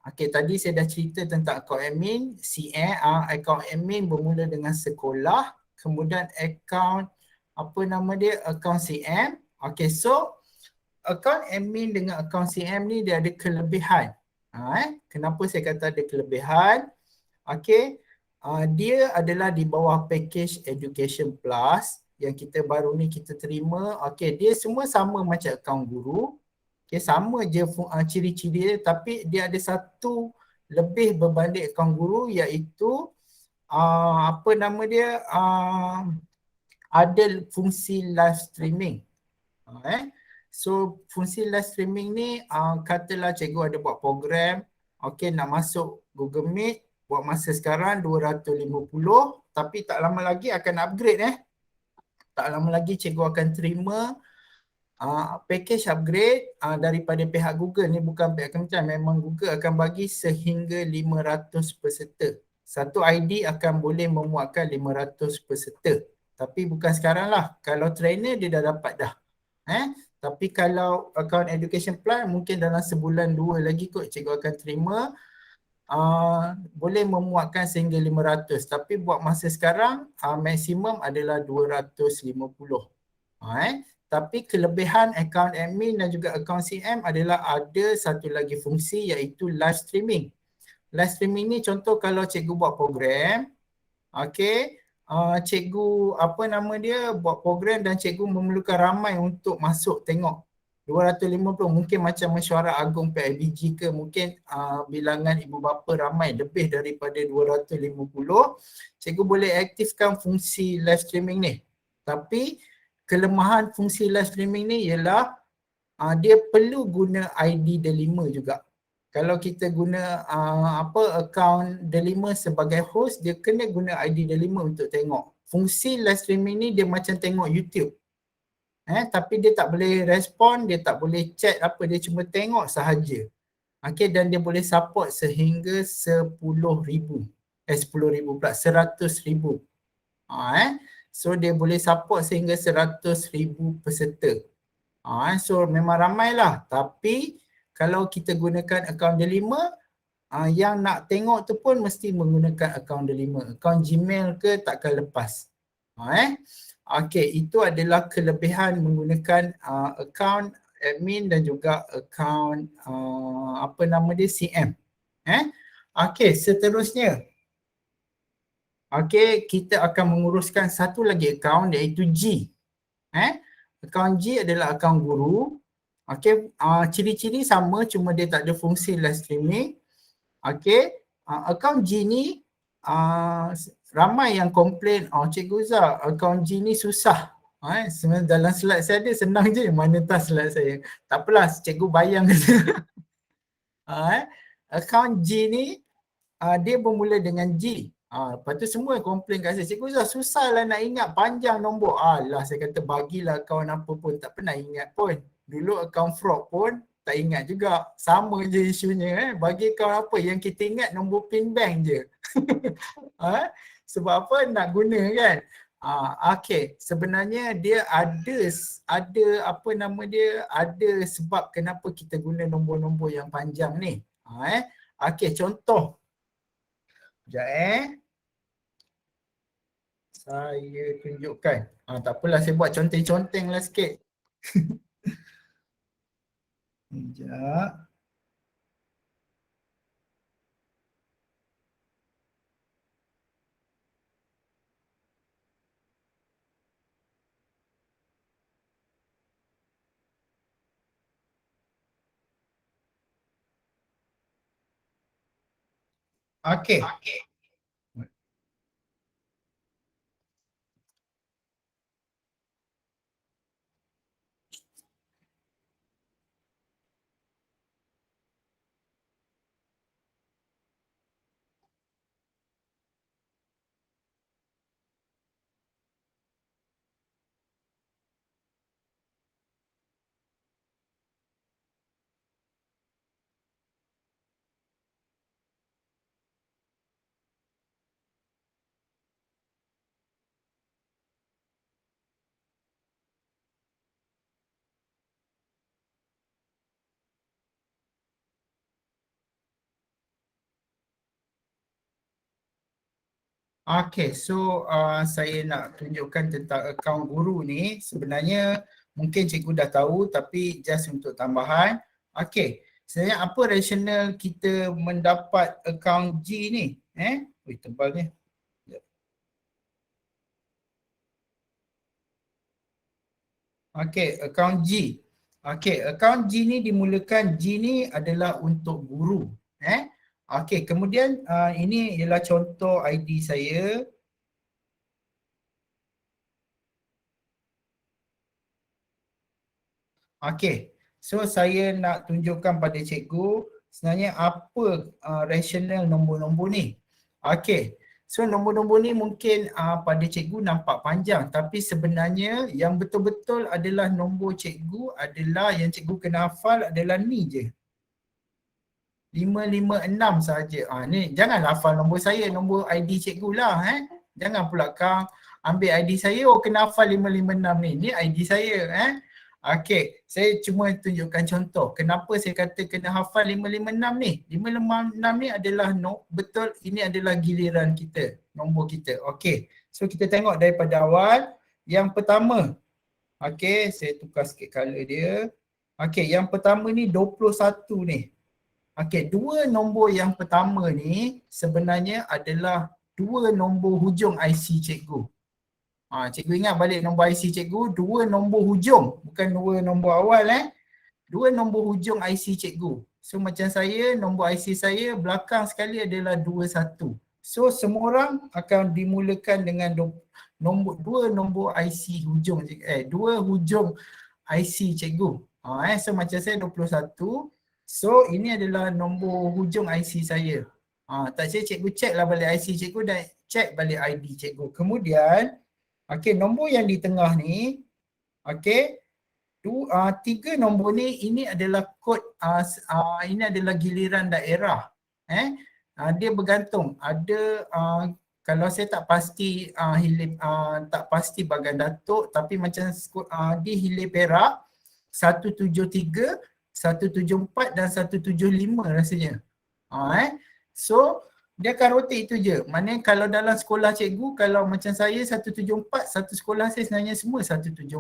okey tadi saya dah cerita tentang akaun admin, akaun admin bermula dengan sekolah, kemudian akaun akaun CM. Okey, so akaun admin dengan akaun CM ni dia ada kelebihan. Kenapa saya kata ada kelebihan? Okey, dia adalah di bawah package Education Plus yang kita baru ni kita terima. Okey, dia semua sama macam akaun guru. Okey, sama je ciri-ciri dia tapi dia ada satu lebih berbanding akaun guru iaitu ada fungsi live streaming. So fungsi live streaming ni katalah cikgu ada buat program, okey nak masuk Google Meet, buat masa sekarang 250 tapi tak lama lagi akan upgrade Tak lama lagi cikgu akan terima package upgrade daripada pihak Google ni, bukan pihak kementerian, memang Google akan bagi sehingga 500 peserta. Satu ID akan boleh memuatkan 500 peserta. Tapi bukan sekarang lah. Kalau trainer dia dah dapat dah. Tapi kalau akaun Education Plan mungkin dalam sebulan 2 lagi kot cikgu akan terima. Boleh memuatkan sehingga 500 tapi buat masa sekarang maksimum adalah 250. Tapi kelebihan akaun admin dan juga akaun CM adalah ada satu lagi fungsi iaitu live streaming. Live streaming ni contoh kalau cikgu buat program, okey, cikgu buat program dan cikgu memerlukan ramai untuk masuk tengok. 250 mungkin macam mesyuarat agung PIBG ke, mungkin bilangan ibu bapa ramai lebih daripada 250, cikgu boleh aktifkan fungsi live streaming ni. Tapi kelemahan fungsi live streaming ni ialah dia perlu guna ID D5 juga. Kalau kita guna akaun D5 sebagai host, dia kena guna ID D5 untuk tengok. Fungsi live streaming ni dia macam tengok YouTube. Tapi dia tak boleh respon, dia tak boleh chat apa, dia cuma tengok sahaja. Okey, dan dia boleh support sehingga 10,000 pula, 100,000. So dia boleh support sehingga 100,000 peserta. So memang ramailah. Tapi kalau kita gunakan akaun D5, yang nak tengok tu pun mesti menggunakan akaun delima. Akaun Gmail ke takkan lepas. Okey, itu adalah kelebihan menggunakan akaun admin dan juga akaun apa nama dia, CM. Okey, seterusnya. Okey, kita akan menguruskan satu lagi akaun iaitu G. Akaun G adalah akaun guru. Okey, ciri-ciri sama cuma dia tak ada fungsi live streaming. Okey, akaun G ni ramai yang komplain, Cikgu Zah, akaun G ni susah. Sebenarnya dalam slide saya ada, senang je, mana tak slide saya. Tak apalah, cikgu bayang kata. Akaun G ni dia bermula dengan G. Lepas tu semua komplain kat saya, Cikgu Zah susah lah nak ingat, panjang nombor. Alah, saya kata bagilah akaun apa pun, tak pernah ingat pun. Dulu akaun fraud pun tak ingat juga. Sama je isunya. Bagi akaun apa yang kita ingat nombor pin bank je. Sebab apa nak guna kan? Okey, sebenarnya dia ada apa nama dia, ada sebab kenapa kita guna nombor-nombor yang panjang ni. Okey, contoh. Sekejap saya tunjukkan. Tak apalah, saya buat conteng-conteng lah sikit. Sekejap. Okey. Okay, so saya nak tunjukkan tentang akaun guru ni. Sebenarnya mungkin cikgu dah tahu tapi just untuk tambahan. Okay, sebenarnya apa rasional kita mendapat akaun G ni? Ui, tebal ni. Okay, akaun G. Okay, akaun G ni dimulakan, G ni adalah untuk guru. Okey, kemudian ini ialah contoh ID saya. Okey, so saya nak tunjukkan pada cikgu sebenarnya apa rasional nombor-nombor ni. Okey, so nombor-nombor ni mungkin pada cikgu nampak panjang tapi sebenarnya yang betul-betul adalah nombor cikgu adalah yang cikgu kena hafal adalah ni je. 556 saja. Ni jangan hafal nombor saya, nombor ID cikgu lah. Jangan pula kau ambil ID saya, kena hafal 556 ni. Ni ID saya. Okey, saya cuma tunjukkan contoh. Kenapa saya kata kena hafal 556 ni? 556 ni adalah betul, ini adalah giliran kita, nombor kita. Okey, so kita tengok daripada awal. Yang pertama, okey, saya tukar sikit color dia. Okey, yang pertama ni 21 ni. Okey, dua nombor yang pertama ni sebenarnya adalah dua nombor hujung IC cikgu. Cikgu ingat balik nombor IC cikgu, dua nombor hujung, bukan dua nombor awal. Dua nombor hujung IC cikgu. So macam saya, nombor IC saya belakang sekali adalah 21. So semua orang akan dimulakan dengan dua nombor IC hujung, dua hujung IC cikgu. So macam saya 21. So ini adalah nombor hujung IC saya. Tak saya cikgu check lah balik IC cikgu dan check balik ID cikgu. Kemudian, okey, nombor yang di tengah ni, okey, tiga nombor ni, ini adalah kod, ini adalah giliran daerah. Dia bergantung. Ada, kalau saya tak pasti tak pasti Bagan Datuk, tapi macam di Hilir Perak 173, 174 dan 175 rasanya. So dia akan rotate itu je. Maknanya kalau dalam sekolah cikgu, kalau macam saya 174, satu sekolah saya sebenarnya semua 174.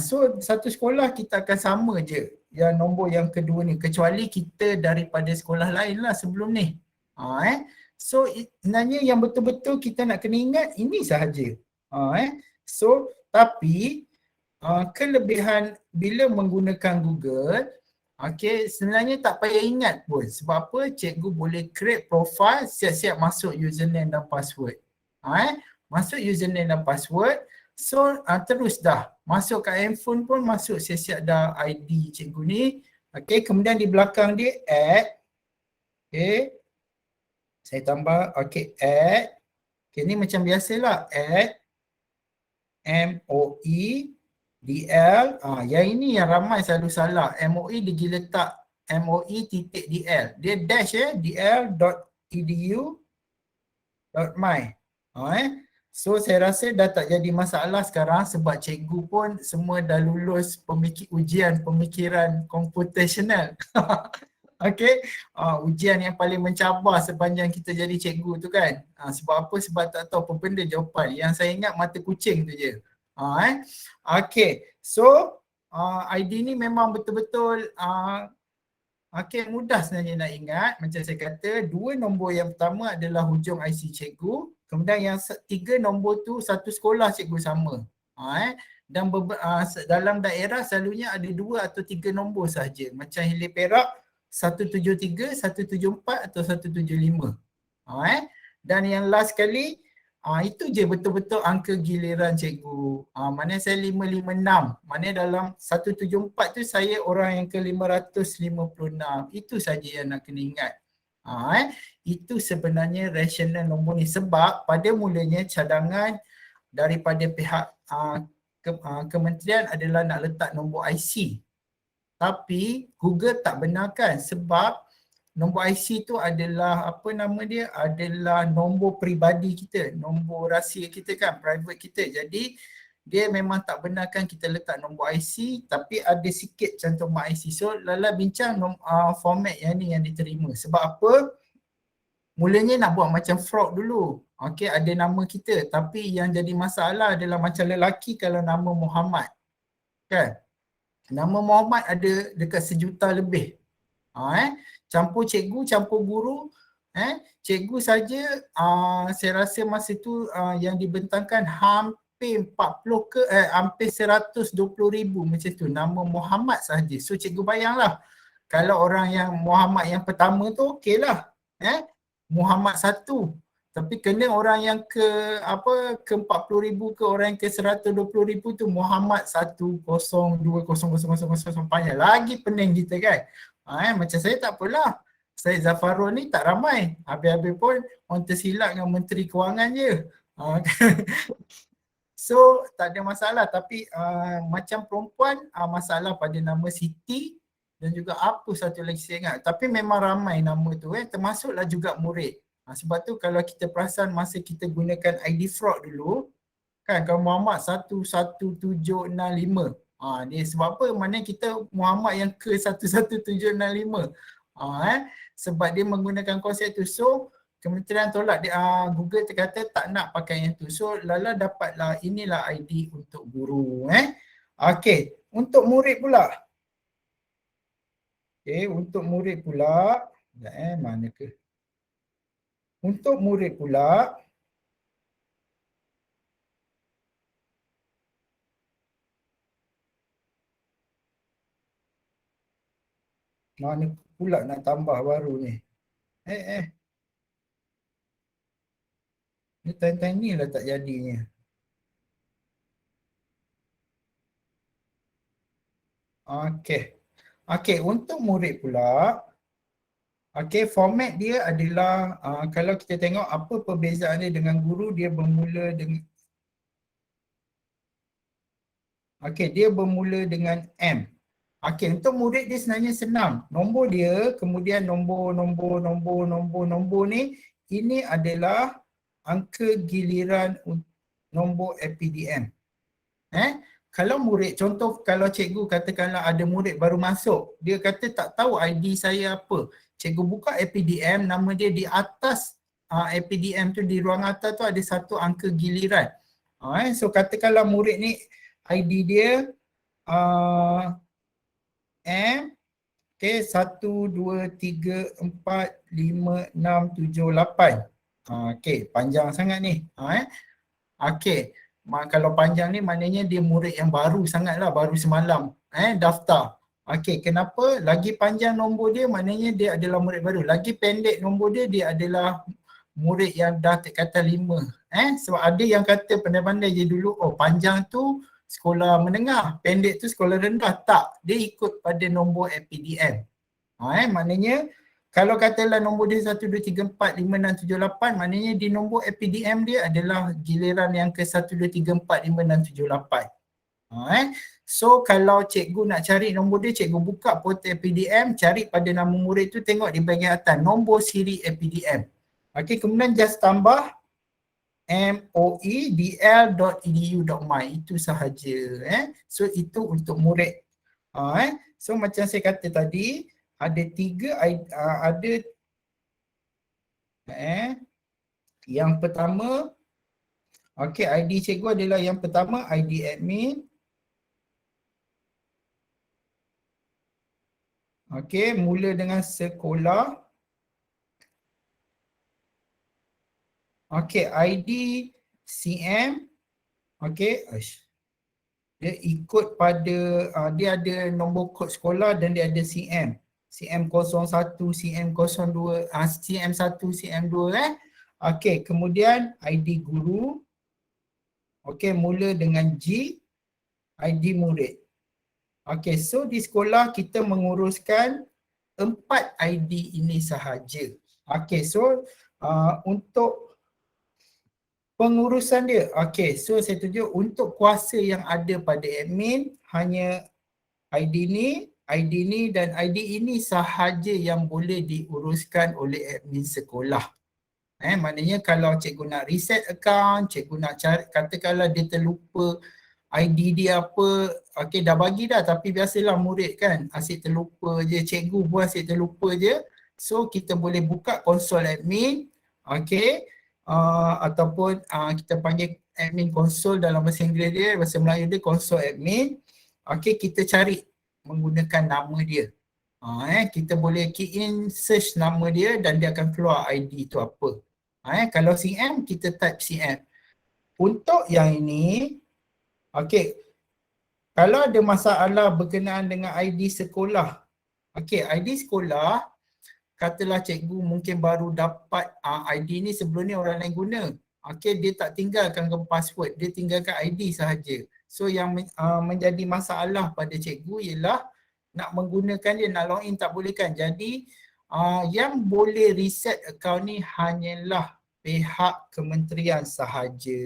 So satu sekolah kita akan sama je yang nombor yang kedua ni, kecuali kita daripada sekolah lain lah sebelum ni. So sebenarnya yang betul-betul kita nak kena ingat ini sahaja. So tapi kelebihan bila menggunakan Google, sebenarnya tak payah ingat pun. Sebab apa? Cikgu boleh create profile, siap-siap masuk username dan password. Masuk username dan password. So terus dah masuk kat handphone pun masuk siap-siap dah ID cikgu ni. Kemudian di belakang dia add. Saya tambah add. Ni macam biasalah add MOE DL. Yang ini yang ramai selalu salah. MOE dia letak MOE.DL. Dia dash dl.edu.my. So saya rasa dah tak jadi masalah sekarang sebab cikgu pun semua dah lulus ujian pemikiran computational. Ujian yang paling mencabar sepanjang kita jadi cikgu tu kan. Sebab apa? Sebab tak tahu apa benda jawapan. Yang saya ingat mata kucing tu je. So ID ni memang betul-betul mudah sebenarnya nak ingat. Macam saya kata, 2 nombor yang pertama adalah hujung IC cikgu. Kemudian yang 3 nombor tu satu sekolah cikgu sama. Dan dalam daerah selalunya ada 2 atau 3 nombor sahaja. Macam Hilir Perak 173, 174 atau 175. Dan yang last kali, itu je betul-betul angka giliran cikgu. Maknanya saya 556. Maknanya dalam 174 tu saya orang yang ke 556. Itu saja yang nak kena ingat. Itu sebenarnya rasional nombor ni. Sebab pada mulanya cadangan daripada pihak kementerian adalah nak letak nombor IC. Tapi Google tak benarkan sebab nombor IC tu adalah adalah nombor peribadi kita, nombor rahsia kita kan, private kita. Jadi dia memang tak benarkan kita letak nombor IC, tapi ada sikit cantuman IC. So Lala bincang format yang ni yang diterima. Sebab apa? Mulanya nak buat macam fraud dulu. Ada nama kita, tapi yang jadi masalah adalah macam lelaki kalau nama Muhammad. Kan? Nama Muhammad ada dekat 1 juta lebih. Campur cikgu, campur guru. Cikgu saja saya rasa masa tu yang dibentangkan hampir 40 ke hampir 120,000 macam tu. Nama Muhammad sahaja. So cikgu bayanglah. Kalau orang yang Muhammad yang pertama tu okeylah. Muhammad 1. Tapi kena orang yang ke 40,000 ke orang yang ke 120,000 tu Muhammad 1020000 panjang. Lagi pening kita kan. Macam saya tak apalah. Saya Zafarul ni tak ramai. Habis-habis pun orang tersilap dengan Menteri Kewangan je. So tak ada masalah. Tapi macam perempuan masalah pada nama Siti dan juga apa satu lagi saya ingat. Tapi memang ramai nama tu termasuklah juga murid. Sebab tu kalau kita perasan masa kita gunakan ID fraud dulu, kan kalau Muhammad 11765. Dia sebab apa? Maknanya kita Muhammad yang ke 11765. Sebab dia menggunakan konsep tu. So kementerian tolak Google kata tak nak pakai yang tu. So Lala dapatlah inilah ID untuk guru. Untuk murid pula. Untuk murid pula. Mana ke? Untuk murid pula, mana pula nak tambah baru ni? Ni time-time ni lah tak jadinya. Untuk murid pula, format dia adalah kalau kita tengok apa perbezaan dia dengan guru, dia bermula dengan dia bermula dengan M. Untuk murid dia sebenarnya senang. Nombor dia, kemudian nombor ni, ini adalah angka giliran nombor APDM. kalau murid, contoh kalau cikgu katakanlah ada murid baru masuk, dia kata tak tahu ID saya apa. Cikgu buka APDM, nama dia di atas APDM tu, di ruang atas tu ada satu angka giliran. So katakanlah murid ni ID dia M, okay, 1, 2, 3, 4, 5, 6, 7, 8. Okay, panjang sangat ni. Okay. Kalau panjang ni maknanya dia murid yang baru sangat lah, baru semalam daftar. Okey, kenapa? Lagi panjang nombor dia maknanya dia adalah murid baru. Lagi pendek nombor dia, dia adalah murid yang dah tingkatan 5. Sebab ada yang kata pandai-pandai je dulu, oh panjang tu sekolah menengah, pendek tu sekolah rendah. Tak, dia ikut pada nombor APDM. Maknanya kalau katalah nombor dia 1, 2, 3, 4, 5, 6, 7, 8, maknanya di nombor APDM dia adalah giliran yang ke 1, 2, 3, 4, 5, 6, 7, 8. So kalau cikgu nak cari nombor dia, cikgu buka portal APDM, cari pada nama murid tu, tengok di bahagian atas nombor siri APDM. Okay, kemudian just tambah moedl.edu.my, itu sahaja. So itu untuk murid. So macam saya kata tadi, ada 3 ada yang pertama, okey, ID cikgu adalah yang pertama ID admin. Okey, mula dengan sekolah. Okey, ID CM. Okey, dia ikut pada dia ada nombor kod sekolah dan dia ada CM. CM01, CM02, CM1, CM2 Okey, kemudian ID guru. Okey, mula dengan G, ID murid. Okey, so di sekolah kita menguruskan 4 ID ini sahaja. Okey, so untuk pengurusan dia, okey, so saya tunjuk untuk kuasa yang ada pada admin hanya ID ni dan ID ini sahaja yang boleh diuruskan oleh admin sekolah. Maknanya kalau cikgu nak reset account, cikgu nak cari, katakanlah dia terlupa ID dia apa, okey dah bagi dah tapi biasalah murid kan asyik terlupa je, cikgu pun asyik terlupa je. So kita boleh buka konsol admin, okey, ataupun kita panggil admin konsol dalam bahasa Inggeris dia, bahasa Melayu dia konsol admin. Okey, kita cari menggunakan nama dia. Kita boleh key in search nama dia dan dia akan keluar ID tu apa. Kalau CM kita type CM. Untuk yang ini, okey, kalau ada masalah berkenaan dengan ID sekolah, okey, ID sekolah, katalah cikgu mungkin baru dapat ID ni, sebelum ni orang lain guna. Okey, dia tak tinggalkan password, dia tinggalkan ID sahaja. So yang menjadi masalah pada cikgu ialah nak menggunakan dia, nak login tak boleh kan. Jadi yang boleh reset account ni hanyalah pihak kementerian sahaja.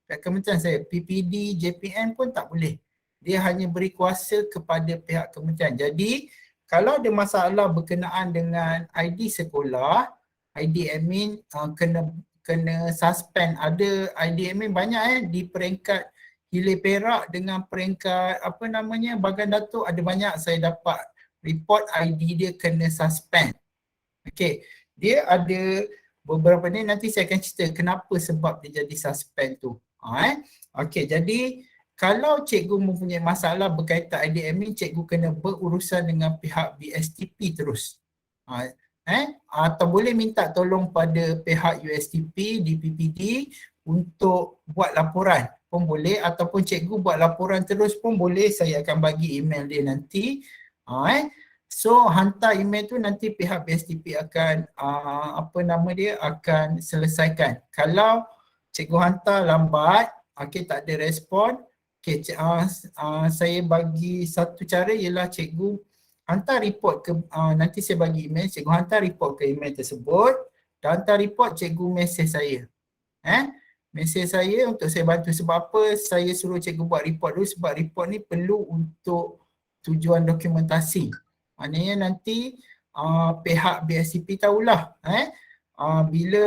Pihak kementerian saya, PPD, JPN pun tak boleh. Dia hanya beri kuasa kepada pihak kementerian. Jadi kalau ada masalah berkenaan dengan ID sekolah, ID admin kena suspend. Ada ID admin banyak di peringkat Hilir Perak dengan peringkat apa namanya Bagan Datuk, ada banyak saya dapat report ID dia kena suspend. Okey, dia ada beberapa ni, nanti saya akan cerita kenapa sebab dia jadi suspend tu. Okey, jadi kalau cikgu mempunyai masalah berkaitan ID admin, cikgu kena berurusan dengan pihak BSTP terus. Atau boleh minta tolong pada pihak USTP, DPPD untuk buat laporan pun boleh, ataupun cikgu buat laporan terus pun boleh. Saya akan bagi email dia nanti. So hantar email tu, nanti pihak BSTP akan akan selesaikan. Kalau cikgu hantar lambat, okey tak ada respon, okey, saya bagi satu cara ialah cikgu hantar report ke nanti saya bagi email, cikgu hantar report ke email tersebut, dan hantar report cikgu mesej saya. Mesej saya untuk saya bantu. Sebab apa saya suruh cikgu buat report dulu? Sebab report ni perlu untuk tujuan dokumentasi. Maknanya nanti pihak BSTP tahulah bila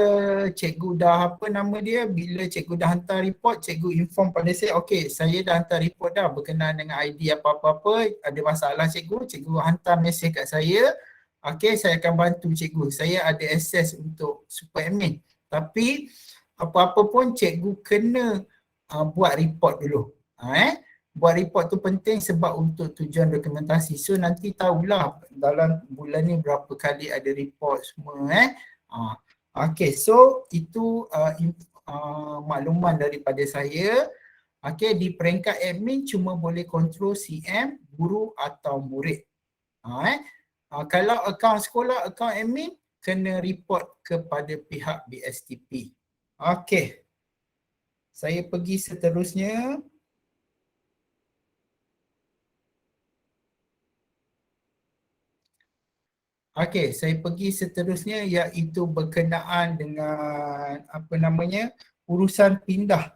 cikgu dah apa nama dia, bila cikgu dah hantar report, cikgu inform pada saya, okey saya dah hantar report dah berkenaan dengan ID apa-apa, ada masalah cikgu, cikgu hantar mesej kat saya, okey saya akan bantu cikgu, saya ada akses untuk super admin. Tapi apa-apa pun cikgu kena buat report dulu. Buat report tu penting sebab untuk tujuan dokumentasi. So nanti tahulah dalam bulan ni berapa kali ada report semua. Okay, so itu makluman daripada saya. Okay, di peringkat admin cuma boleh kontrol CM, guru atau murid. Kalau akaun sekolah, akaun admin kena report kepada pihak BSTP. Okay, saya pergi seterusnya. Okey, saya pergi seterusnya iaitu berkenaan dengan apa namanya, urusan pindah.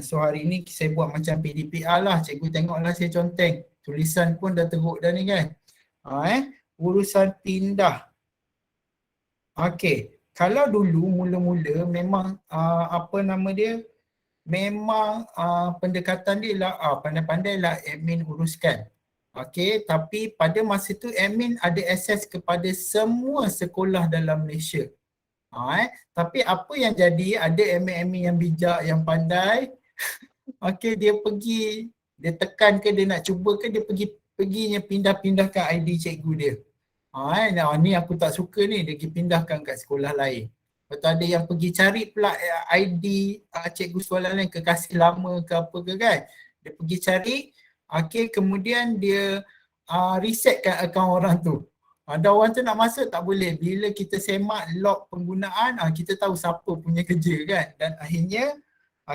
So hari ni saya buat macam PDPR lah, cikgu tengoklah saya conteng. Tulisan pun dah teruk dah ni kan. Urusan pindah. Okey, kalau dulu mula-mula memang apa nama dia, memang pendekatan dia lah pandai-pandai lah admin uruskan. Okey, tapi pada masa tu admin ada akses kepada semua sekolah dalam Malaysia. Tapi apa yang jadi, ada admin-admin yang bijak, yang pandai. Okey, dia pergi, dia tekan ke, dia nak cuba ke, dia perginya pindah-pindahkan ID cikgu dia. Ni aku tak suka ni, dia pergi pindahkan kat sekolah lain. Lepas tu ada yang pergi cari pula ID cikgu sekolah lain, kekasih lama ke apa ke kan. Dia pergi cari. Okay, kemudian dia resetkan akaun orang tu. Dan orang tu nak masuk tak boleh. Bila kita semak log penggunaan, kita tahu siapa punya kerja kan. Dan akhirnya,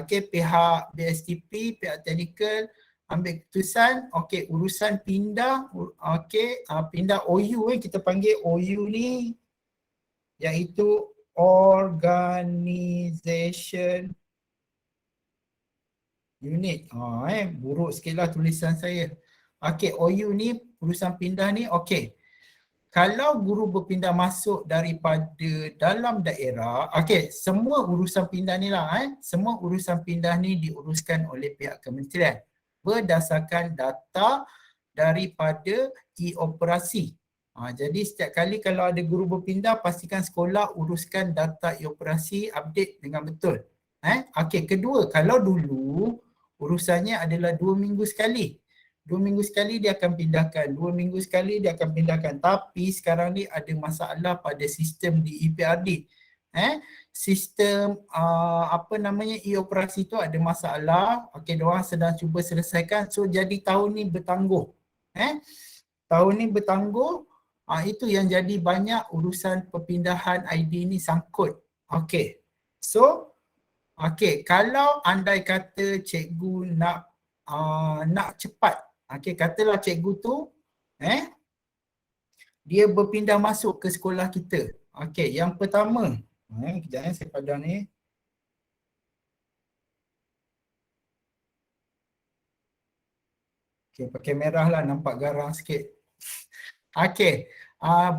pihak BSTP, pihak teknikal ambil keputusan, urusan pindah, pindah OU, kita panggil OU ni, iaitu Organisation Unit. Buruk sikit lah tulisan saya. OU ni, urusan pindah ni, kalau guru berpindah masuk daripada dalam daerah, semua urusan pindah ni lah, semua urusan pindah ni diuruskan oleh pihak kementerian berdasarkan data daripada e-operasi. Jadi setiap kali kalau ada guru berpindah, pastikan sekolah uruskan data e-operasi, update dengan betul. Kedua, kalau dulu urusannya adalah 2 minggu sekali. 2 minggu sekali dia akan pindahkan, 2 minggu sekali dia akan pindahkan. Tapi sekarang ni ada masalah pada sistem di EPRD. Sistem apa namanya, e-operasi tu ada masalah. Diorang sedang cuba selesaikan. So jadi tahun ni bertangguh. Tahun ni bertangguh. Itu yang jadi banyak urusan perpindahan ID ni sangkut. So kalau andai kata cikgu nak cepat, katalah cikgu tu dia berpindah masuk ke sekolah kita. Yang pertama, kejap saya padam ni. Pakai merah lah, nampak garang sikit.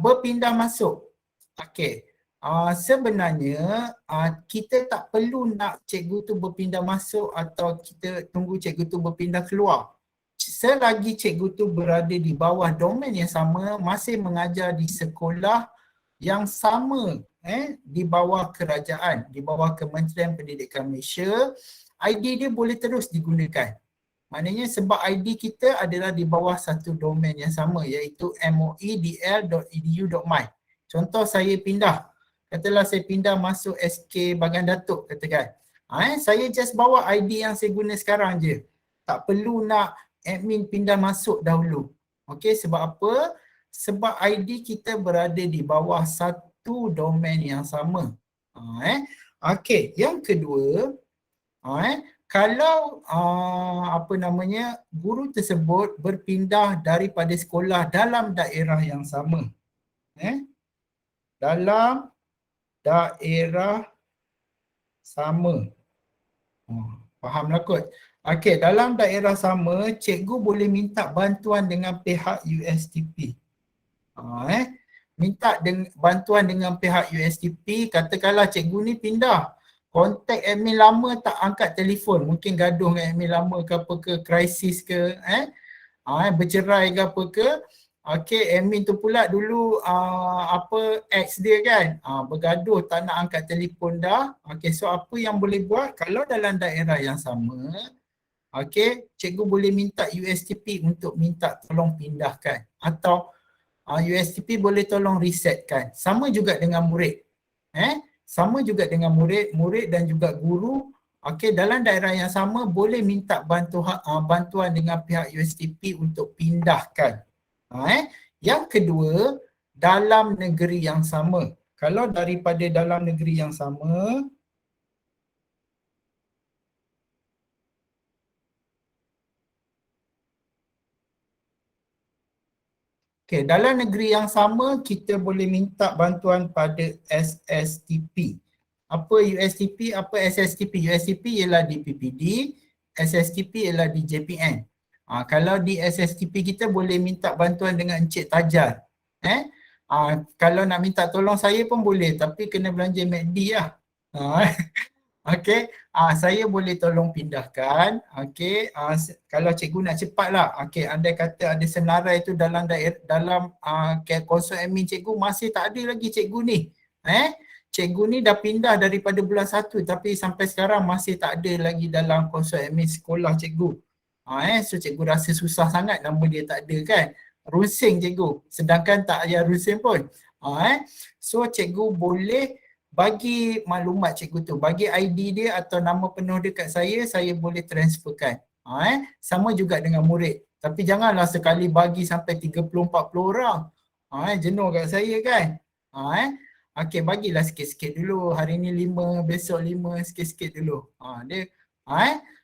Berpindah masuk. Sebenarnya kita tak perlu nak cikgu tu berpindah masuk atau kita tunggu cikgu tu berpindah keluar. Selagi cikgu tu berada di bawah domen yang sama, masih mengajar di sekolah yang sama, di bawah kerajaan, di bawah Kementerian Pendidikan Malaysia, ID dia boleh terus digunakan. Maknanya sebab ID kita adalah di bawah satu domen yang sama, iaitu moedl.edu.my. Contoh saya pindah, katalah saya pindah masuk SK Bagan Datuk katakan. Saya just bawa ID yang saya guna sekarang je. Tak perlu nak admin pindah masuk dahulu. Sebab apa? Sebab ID kita berada di bawah satu domen yang sama. Yang kedua, kalau apa namanya, guru tersebut berpindah daripada sekolah dalam daerah yang sama. Dalam daerah sama. Fahamlah kot. Dalam daerah sama, cikgu boleh minta bantuan dengan pihak USTP. minta bantuan dengan pihak USTP, katakanlah cikgu ni pindah, kontak admin lama tak angkat telefon, mungkin gaduh dengan admin lama ke apa ke, krisis ke, bercerai ke apa ke. Okey, admin tu pula dulu ex dia kan, bergaduh tak nak angkat telefon dah. Okey, so apa yang boleh buat kalau dalam daerah yang sama, okey, cikgu boleh minta USTP untuk minta tolong pindahkan, atau USTP boleh tolong resetkan. Sama juga dengan murid. Sama juga dengan murid dan juga guru. Okey, dalam daerah yang sama boleh minta bantuan dengan pihak USTP untuk pindahkan. Yang kedua, dalam negeri yang sama. Kalau daripada dalam negeri yang sama, okey, dalam negeri yang sama kita boleh minta bantuan pada SSTP. Apa USTP, apa SSTP? USTP ialah di PPD, SSTP ialah di JPN. Kalau di SSTP kita boleh minta bantuan dengan Encik Tajar. Kalau nak minta tolong saya pun boleh, tapi kena belanja MACD lah. Okey, saya boleh tolong pindahkan. Okey, kalau cikgu nak cepat lah. Okey, andai kata ada senarai tu dalam konsol admin cikgu masih tak ada lagi cikgu ni. Cikgu ni dah pindah daripada bulan 1 tapi sampai sekarang masih tak ada lagi dalam konsol admin sekolah cikgu. So cikgu rasa susah sangat, nama dia tak ada kan. Rusing cikgu, sedangkan tak payah rusing pun. So cikgu boleh bagi maklumat cikgu tu, bagi ID dia atau nama penuh dia kat saya boleh transferkan. Sama juga dengan murid. Tapi janganlah sekali bagi sampai 30-40 orang. Jenuh kat saya kan. Okey, bagilah sikit-sikit dulu. Hari ni 5, besok 5, sikit-sikit dulu.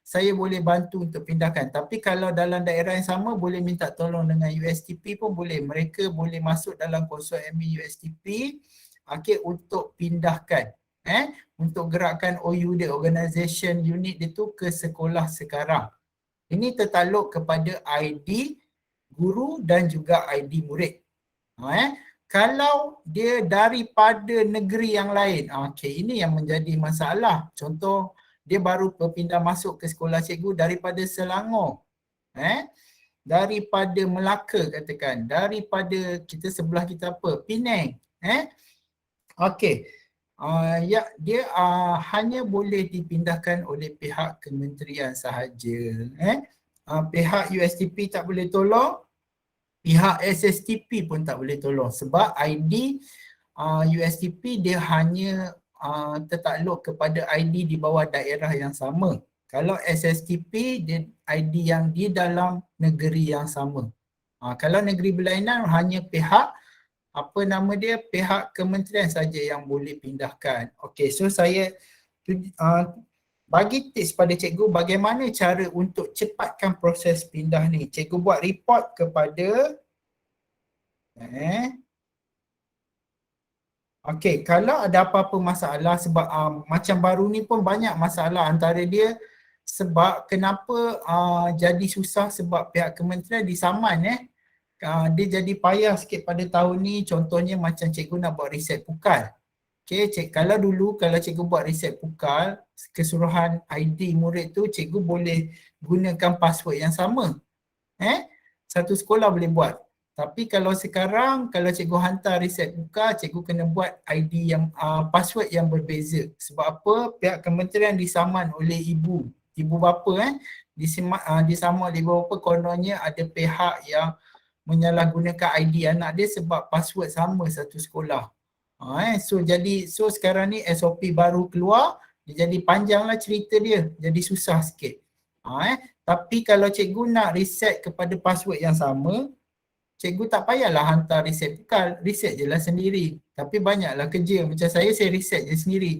Saya boleh bantu untuk pindahkan. Tapi kalau dalam daerah yang sama boleh minta tolong dengan USTP pun boleh. Mereka boleh masuk dalam konsol admin USTP untuk pindahkan. Untuk gerakkan OU dia, organisation unit dia tu ke sekolah sekarang. Ini tertakluk kepada ID guru dan juga ID murid. Kalau dia daripada negeri yang lain, ini yang menjadi masalah. Contoh, dia baru berpindah masuk ke sekolah cikgu daripada Selangor, daripada Melaka katakan, daripada kita sebelah kita apa, Penang, okey, dia hanya boleh dipindahkan oleh pihak kementerian sahaja. Pihak USTP tak boleh tolong, pihak SSTP pun tak boleh tolong sebab ID USTP dia hanya tertakluk kepada ID di bawah daerah yang sama. Kalau SSTP dia ID yang di dalam negeri yang sama. Kalau negeri berlainan hanya pihak pihak kementerian saja yang boleh pindahkan. Okey, so saya bagi tips pada cikgu bagaimana cara untuk cepatkan proses pindah ni. Cikgu buat report kepada okey, kalau ada apa-apa masalah sebab macam baru ni pun banyak masalah, antara dia sebab kenapa jadi susah sebab pihak kementerian disaman dia jadi payah sikit pada tahun ni. Contohnya macam cikgu nak buat reset pukal. Okey, kalau dulu kalau cikgu buat reset pukal keseluruhan ID murid tu cikgu boleh gunakan password yang sama. Satu sekolah boleh buat. Tapi kalau sekarang kalau cikgu hantar reset buka, cikgu kena buat ID yang password yang berbeza. Sebab apa? Pihak kementerian disaman oleh ibu bapa disaman oleh ibu bapa, kononnya ada pihak yang menyalahgunakan ID anak dia sebab password sama satu sekolah. So sekarang ni SOP baru keluar, dia jadi panjanglah cerita dia, jadi susah sikit. Tapi kalau cikgu nak reset kepada password yang sama, cikgu tak payahlah hantar reset pukal, reset je lah sendiri. Tapi banyaklah kerja, macam saya reset je sendiri.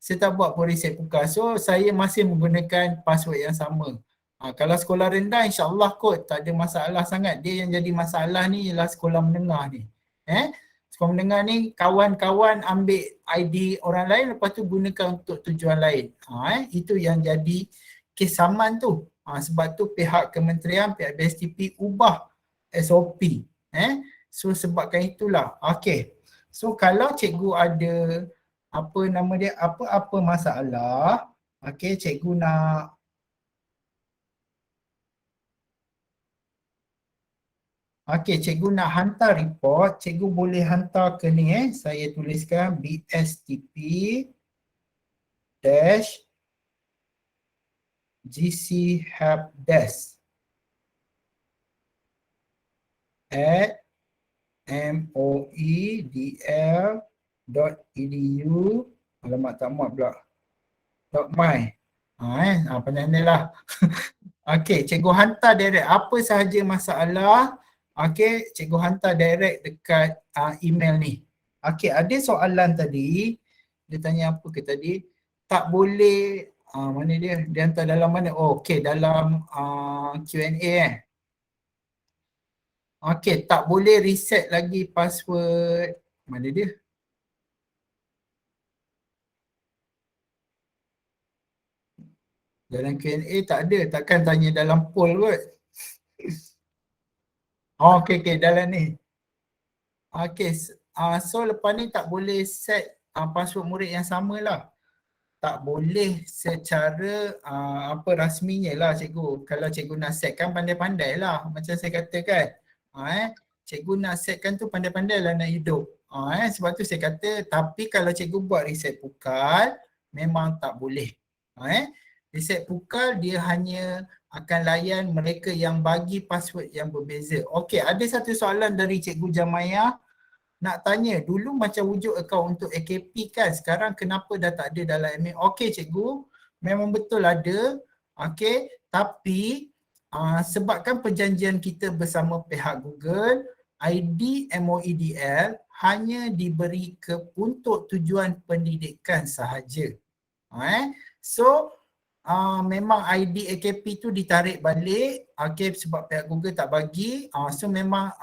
Saya tak buat pun reset pukal. So saya masih menggunakan password yang sama. Kalau sekolah rendah insyaAllah kot tak ada masalah sangat. Dia yang jadi masalah ni ialah sekolah menengah ni. Sekolah menengah ni kawan-kawan ambil ID orang lain lepas tu gunakan untuk tujuan lain. Itu yang jadi kes saman tu. Sebab tu pihak kementerian, pihak BSTP ubah SOP. So sebabkan itulah. Okey. So kalau cikgu ada apa nama dia, apa-apa masalah, okey, cikgu nak cikgu nak hantar report, cikgu boleh hantar ke ni saya tuliskan BSTP dash GC helpdesk at moedl.edu, alamak tak muat pula, .my. Pandai lah. Okey, cikgu hantar direct apa sahaja masalah. Okey, cikgu hantar direct dekat email ni. Okey, ada soalan tadi. Dia tanya apa ke tadi? Tak boleh, mana dia? Dia hantar dalam mana? Oh, okey, dalam Q&A Okey, tak boleh reset lagi password. Mana dia? Dalam Q&A tak ada, takkan tanya dalam poll kot. Okey, dalam ni. Okey, so lepas ni tak boleh set password murid yang sama lah. Tak boleh secara apa rasminya lah cikgu. Kalau cikgu nak set kan pandai-pandai lah macam saya katakan. Cikgu nak setkan tu pandai-pandai lah nak hidup. Sebab tu saya kata tapi kalau cikgu buat reset pukal memang tak boleh. Reset pukal dia hanya akan layan mereka yang bagi password yang berbeza. Okey, ada satu soalan dari Cikgu Jamaya nak tanya, dulu macam wujud akaun untuk AKP kan, sekarang kenapa dah tak ada dalam admin? Okey cikgu, memang betul ada. Okey, tapi sebabkan perjanjian kita bersama pihak Google, ID MOEDL hanya diberi untuk tujuan pendidikan sahaja. So memang ID AKP tu ditarik balik, sebab pihak Google tak bagi. So memang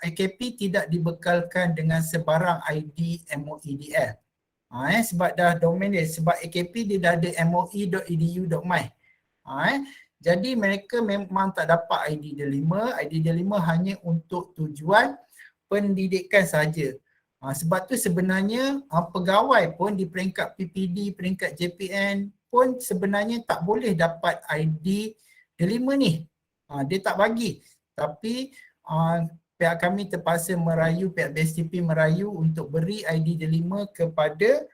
AKP tidak dibekalkan dengan sebarang ID MOEDL. Sebab dah domain dia, sebab AKP dia dah ada moe.edu.my. Jadi mereka memang tak dapat ID D5. ID D5 hanya untuk tujuan pendidikan saja. Sebab tu sebenarnya pegawai pun di peringkat PPD, peringkat JPN pun sebenarnya tak boleh dapat ID D5 ni. Dia tak bagi. Tapi pihak kami terpaksa merayu, pihak BSTP merayu untuk beri ID D5 kepada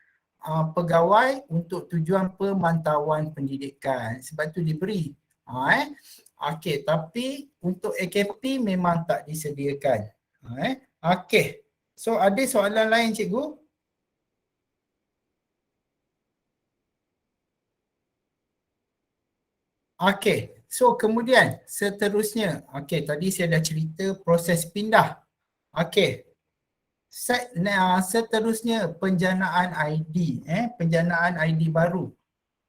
pegawai untuk tujuan pemantauan pendidikan. Sebab tu diberi. Okey, tapi untuk AKP memang tak disediakan. Okey. So ada soalan lain cikgu? Okey, so kemudian seterusnya, tadi saya dah cerita proses pindah. Okey, seterusnya penjanaan ID, penjanaan ID baru.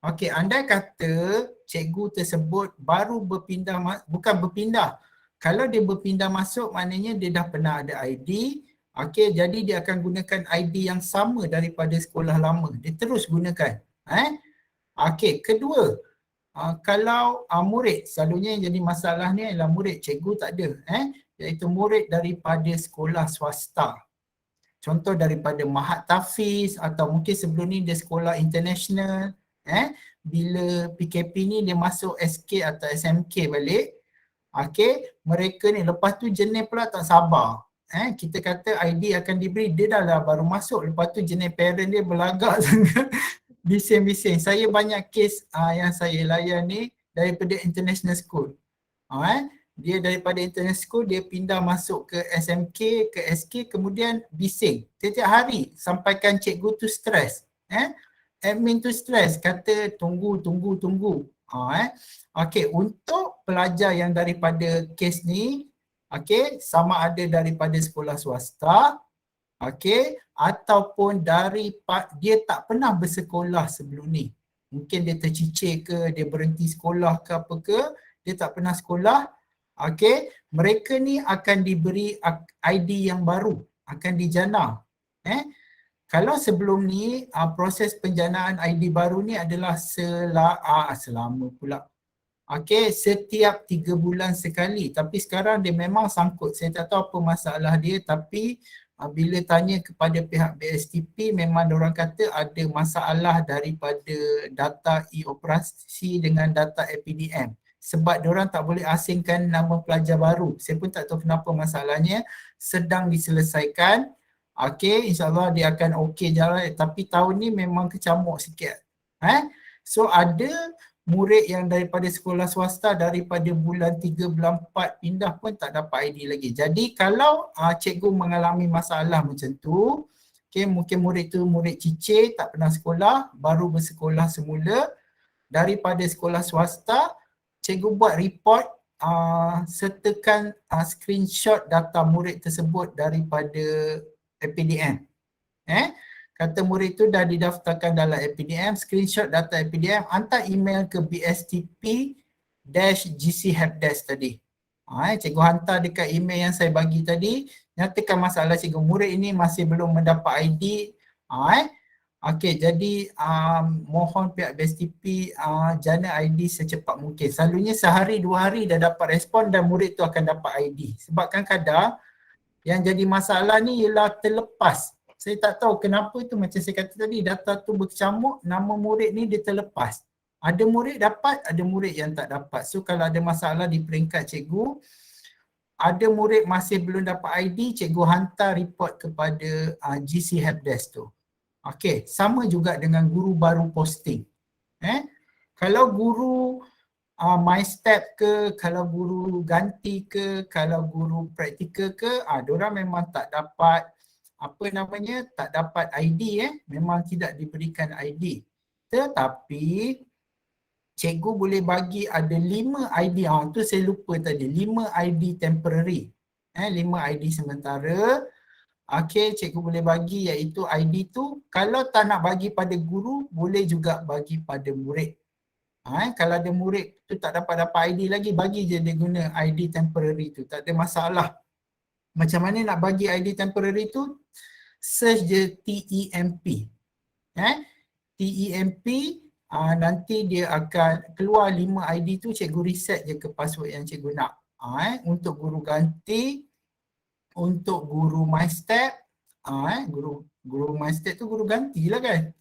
Okey, andai kata cikgu tersebut baru berpindah, bukan berpindah. Kalau dia berpindah masuk maknanya dia dah pernah ada ID. Okey, jadi dia akan gunakan ID yang sama daripada sekolah lama. Dia terus gunakan. Okey, kedua, kalau murid, selalunya yang jadi masalah ni adalah murid, cikgu tak ada. Iaitu murid daripada sekolah swasta. Contoh daripada Mahat Tafiz atau mungkin sebelum ni dia sekolah international. Bila PKP ni dia masuk SK atau SMK balik. Okey, mereka ni lepas tu jenis pula tak sabar. Kita kata ID akan diberi, dia dah lah baru masuk, lepas tu jenis parent dia berlagak sangat. Bising-bising. Saya banyak kes yang saya layan ni daripada international school. Dia daripada international school, dia pindah masuk ke SMK, ke SK, kemudian bising. Setiap hari sampaikan cikgu tu stres. Admin tu stres, kata tunggu. Okey, untuk pelajar yang daripada kes ni, sama ada daripada sekolah swasta, ataupun dia tak pernah bersekolah sebelum ni. Mungkin dia tercicir ke, dia berhenti sekolah ke apa ke, dia tak pernah sekolah. Mereka ni akan diberi ID yang baru, akan dijana. Kalau sebelum ni proses penjanaan ID baru ni adalah selama pula. Okey, setiap 3 bulan sekali. Tapi sekarang dia memang sangkut. Saya tak tahu apa masalah dia, tapi bila tanya kepada pihak BSTP memang diorang kata ada masalah daripada data e-operasi dengan data APDM. Sebab diorang tak boleh asingkan nama pelajar baru. Saya pun tak tahu kenapa masalahnya, sedang diselesaikan. Okey, insyaAllah dia akan okey jalan, tapi tahun ni memang kecamuk sikit. So ada murid yang daripada sekolah swasta daripada bulan 3, bulan 4 pindah pun tak dapat ID lagi. Jadi kalau cikgu mengalami masalah macam tu, okay, mungkin murid tu murid cicir, tak pernah sekolah, baru bersekolah semula daripada sekolah swasta, cikgu buat report, sertakan screenshot data murid tersebut daripada APDM. Kata murid tu dah didaftarkan dalam APDM, screenshot data APDM, hantar email ke BSTP-GC Helpdesk tadi. Cikgu hantar dekat email yang saya bagi tadi, nyatakan masalah cikgu, murid ini masih belum mendapat ID. Okey, jadi mohon pihak BSTP jana ID secepat mungkin. Selalunya sehari 2 hari dah dapat respon dan murid tu akan dapat ID. Sebab kadang-kadang yang jadi masalah ni ialah terlepas. Saya tak tahu kenapa tu, macam saya kata tadi, data tu berkecamuk, nama murid ni dia terlepas. Ada murid dapat, ada murid yang tak dapat. So kalau ada masalah di peringkat cikgu, ada murid masih belum dapat ID, cikgu hantar report kepada GC Helpdesk tu. Okey, sama juga dengan guru baru posting. Kalau guru MyStep ke, kalau guru ganti ke, kalau guru praktikal ke, diorang memang tak dapat tak dapat ID, memang tidak diberikan ID. Tetapi cikgu boleh bagi ada 5 ID, tu saya lupa tadi, 5 ID temporary, 5 ID sementara. Okey, cikgu boleh bagi, iaitu ID tu kalau tak nak bagi pada guru, boleh juga bagi pada murid. Kalau ada murid tu tak dapat ID lagi, bagi je dia guna ID temporary tu, tak ada masalah. Macam mana nak bagi ID temporary tu? Search je TEMP. TEMP, nanti dia akan keluar 5 ID tu, cikgu reset je ke password yang cikgu nak. Untuk guru ganti, untuk guru MyStep, guru MyStep tu guru ganti lah kan.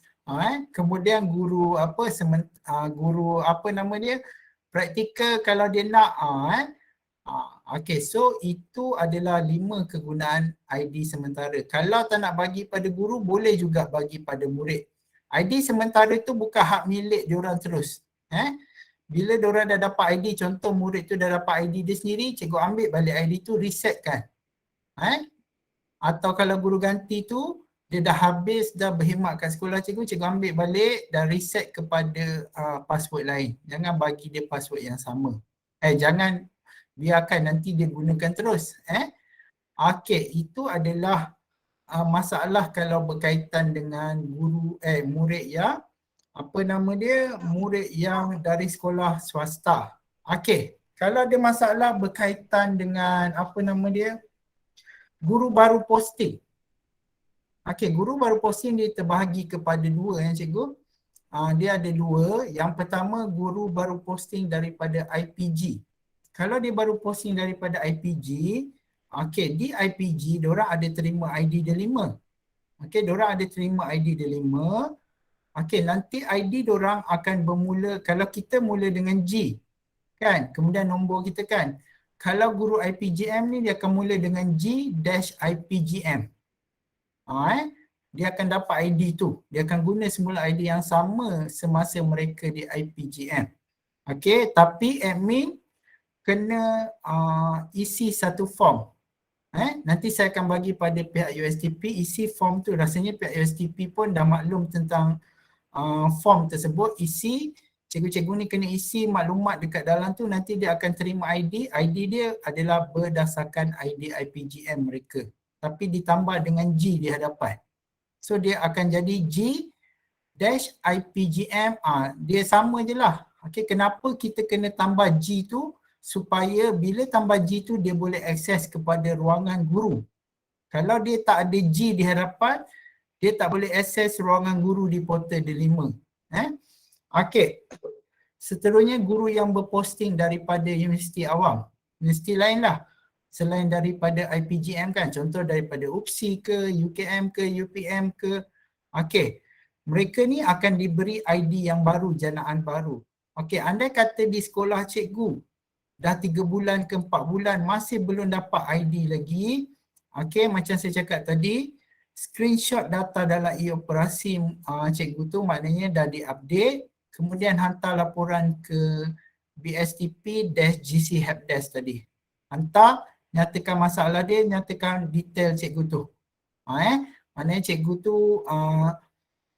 Kemudian guru guru apa nama dia, praktikal kalau dia nak. Okey, so itu adalah 5 kegunaan ID sementara. Kalau tak nak bagi pada guru, boleh juga bagi pada murid. ID sementara tu bukan hak milik diorang terus. Bila diorang dah dapat ID, contoh murid tu dah dapat ID dia sendiri, cikgu ambil balik ID tu, resetkan. Atau kalau guru ganti tu, dia dah habis, dah berkhidmat kat sekolah cikgu, cikgu ambil balik dan reset kepada password lain. Jangan bagi dia password yang sama. Jangan biarkan nanti dia gunakan terus. Okey, itu adalah masalah kalau berkaitan dengan guru murid yang murid yang dari sekolah swasta. Okey, kalau ada masalah berkaitan dengan guru baru posting. Okey, guru baru posting dia terbahagi kepada 2 cikgu. Dia ada 2. Yang pertama, guru baru posting daripada IPG. Kalau dia baru posting daripada IPG, di IPG diorang ada terima ID dia 5. Diorang ada terima ID dia 5. Nanti ID diorang akan bermula, kalau kita mula dengan G, kan? Kemudian nombor kita kan. Kalau guru IPGM ni dia akan mula dengan G-IPGM. Dia akan dapat ID tu. Dia akan guna semula ID yang sama semasa mereka di IPGM. Tapi admin kena isi satu form. Nanti saya akan bagi pada pihak USTP isi form tu. Rasanya pihak USTP pun dah maklum tentang form tersebut. Isi, cikgu-cikgu ni kena isi maklumat dekat dalam tu. Nanti dia akan terima ID. ID dia adalah berdasarkan ID IPGM mereka. Tapi ditambah dengan G di hadapan. So dia akan jadi G-IPGM. Dia sama je lah. Kenapa kita kena tambah G tu? Supaya bila tambah G tu dia boleh akses kepada ruangan guru. Kalau dia tak ada G di hadapan, dia tak boleh akses ruangan guru di portal D5. Seterusnya guru yang berposting daripada universiti awam, universiti lain lah selain daripada IPGM kan, contoh daripada UPSI ke, UKM ke, UPM ke. Okey, mereka ni akan diberi ID yang baru, janaan baru. Okey, andai kata di sekolah cikgu dah 3 bulan ke 4 bulan masih belum dapat ID lagi, okey, macam saya cakap tadi, screenshot data dalam e-operasi cikgu tu maknanya dah diupdate, kemudian hantar laporan ke BSTP-GC Helpdesk tadi. Hantar, nyatakan masalah dia, nyatakan detail cikgu tu. Maknanya cikgu tu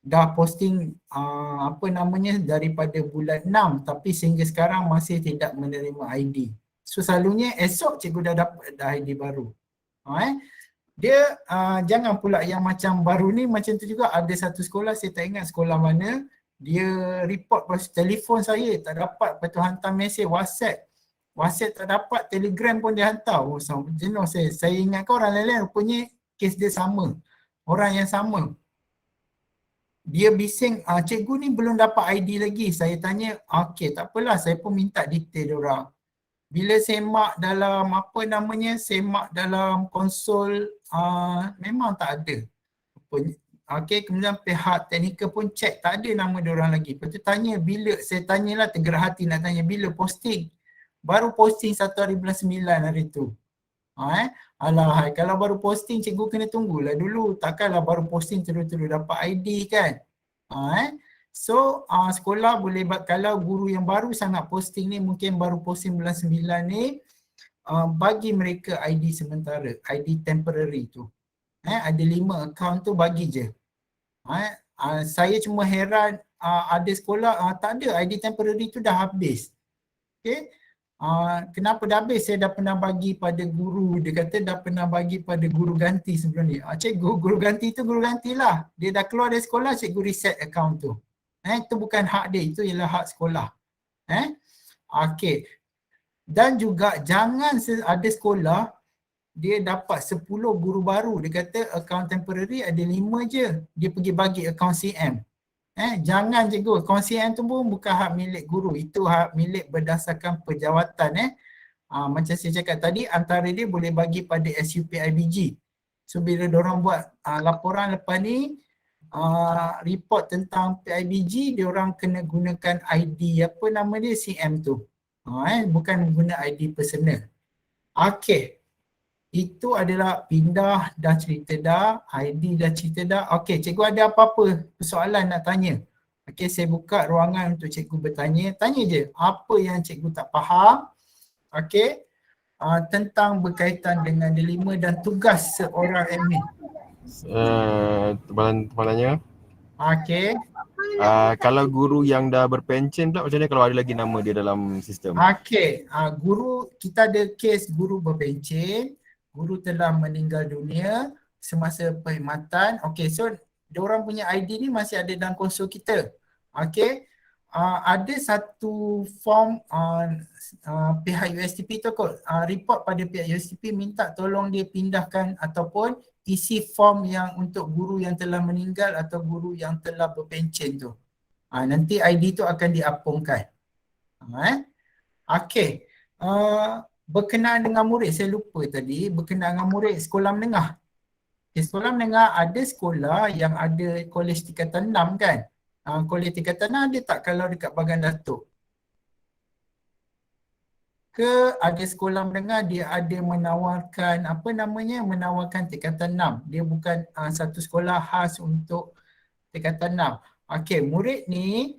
dah posting daripada bulan 6 tapi sehingga sekarang masih tidak menerima ID. So selalunya esok cikgu dah dapat ID baru. Dia jangan pula yang macam baru ni macam tu juga. Ada satu sekolah, saya tak ingat sekolah mana, dia report telefon saya tak dapat, lepas tu hantar mesej WhatsApp tak dapat, Telegram pun dia hantar. Oh, jenuh saya ingatkan orang lain-lain, rupanya kes dia sama, orang yang sama. Dia bising, cikgu ni belum dapat ID lagi. Saya tanya, okey tak apalah, saya pun minta detail diorang. Bila semak dalam semak dalam konsol, memang tak ada. Okey, kemudian pihak teknikal pun cek, tak ada nama diorang lagi. Lepas tu tanya bila, saya tanyalah tergerak hati nak tanya bila posting. Baru posting 1 hari bulan 9 hari tu. Alah, kalau baru posting cikgu kena tunggulah dulu. Takkanlah baru posting terus-terus dapat ID kan. So sekolah boleh, kalau guru yang baru sangat posting ni, mungkin baru posting bulan 9 ni, bagi mereka ID sementara, ID temporary tu. Ada 5 account tu bagi je. Saya cuma heran, ada sekolah tak ada, ID temporary tu dah habis. Okay. Kenapa dah habis? Saya dah pernah bagi pada guru, dia kata dah pernah bagi pada guru ganti sebelum ni. Cikgu, guru ganti tu guru gantilah. Dia dah keluar dari sekolah, cikgu reset account tu. Itu bukan hak dia, itu ialah hak sekolah. Okey. Dan juga jangan ada sekolah dia dapat 10 guru baru, dia kata account temporary ada 5 je, dia pergi bagi account CM. Jangan cikgu, account CM tu pun bukan hak milik guru, itu hak milik berdasarkan pejawatan. Macam saya cakap tadi, antara dia boleh bagi pada SUP IBG. So bila diorang buat laporan lepas ni, report tentang PIBG, diorang kena gunakan ID CM tu. Bukan guna ID personal. Okey. Itu adalah pindah dah cerita dah, ID dah cerita dah. Okey, cikgu ada apa-apa persoalan nak tanya? Okey, saya buka ruangan untuk cikgu bertanya. Tanya je apa yang cikgu tak faham. Okey, tentang berkaitan dengan dilema dan tugas seorang admin. Tempalannya. Okey. Kalau guru yang dah berpencen pula macam mana kalau ada lagi nama dia dalam sistem? Okey, guru, kita ada kes guru berpencen, guru telah meninggal dunia semasa perkhidmatan. Okey, so diorang punya ID ni masih ada dalam konsol kita. Okey, ada satu form pihak USTP tu kot, report pada pihak USTP minta tolong dia pindahkan ataupun isi form yang untuk guru yang telah meninggal atau guru yang telah berpencen tu. Nanti ID tu akan diapungkan. Okey. Berkenaan dengan murid, saya lupa tadi, berkenaan dengan murid sekolah menengah. Okay, sekolah menengah ada sekolah yang ada kolej tingkatan 6 kan. Kolej tingkatan 6 ada tak kalau dekat Bagan Datuk? Ke ada sekolah menengah dia ada menawarkan menawarkan tingkatan 6. Dia bukan satu sekolah khas untuk tingkatan 6. Okey, murid ni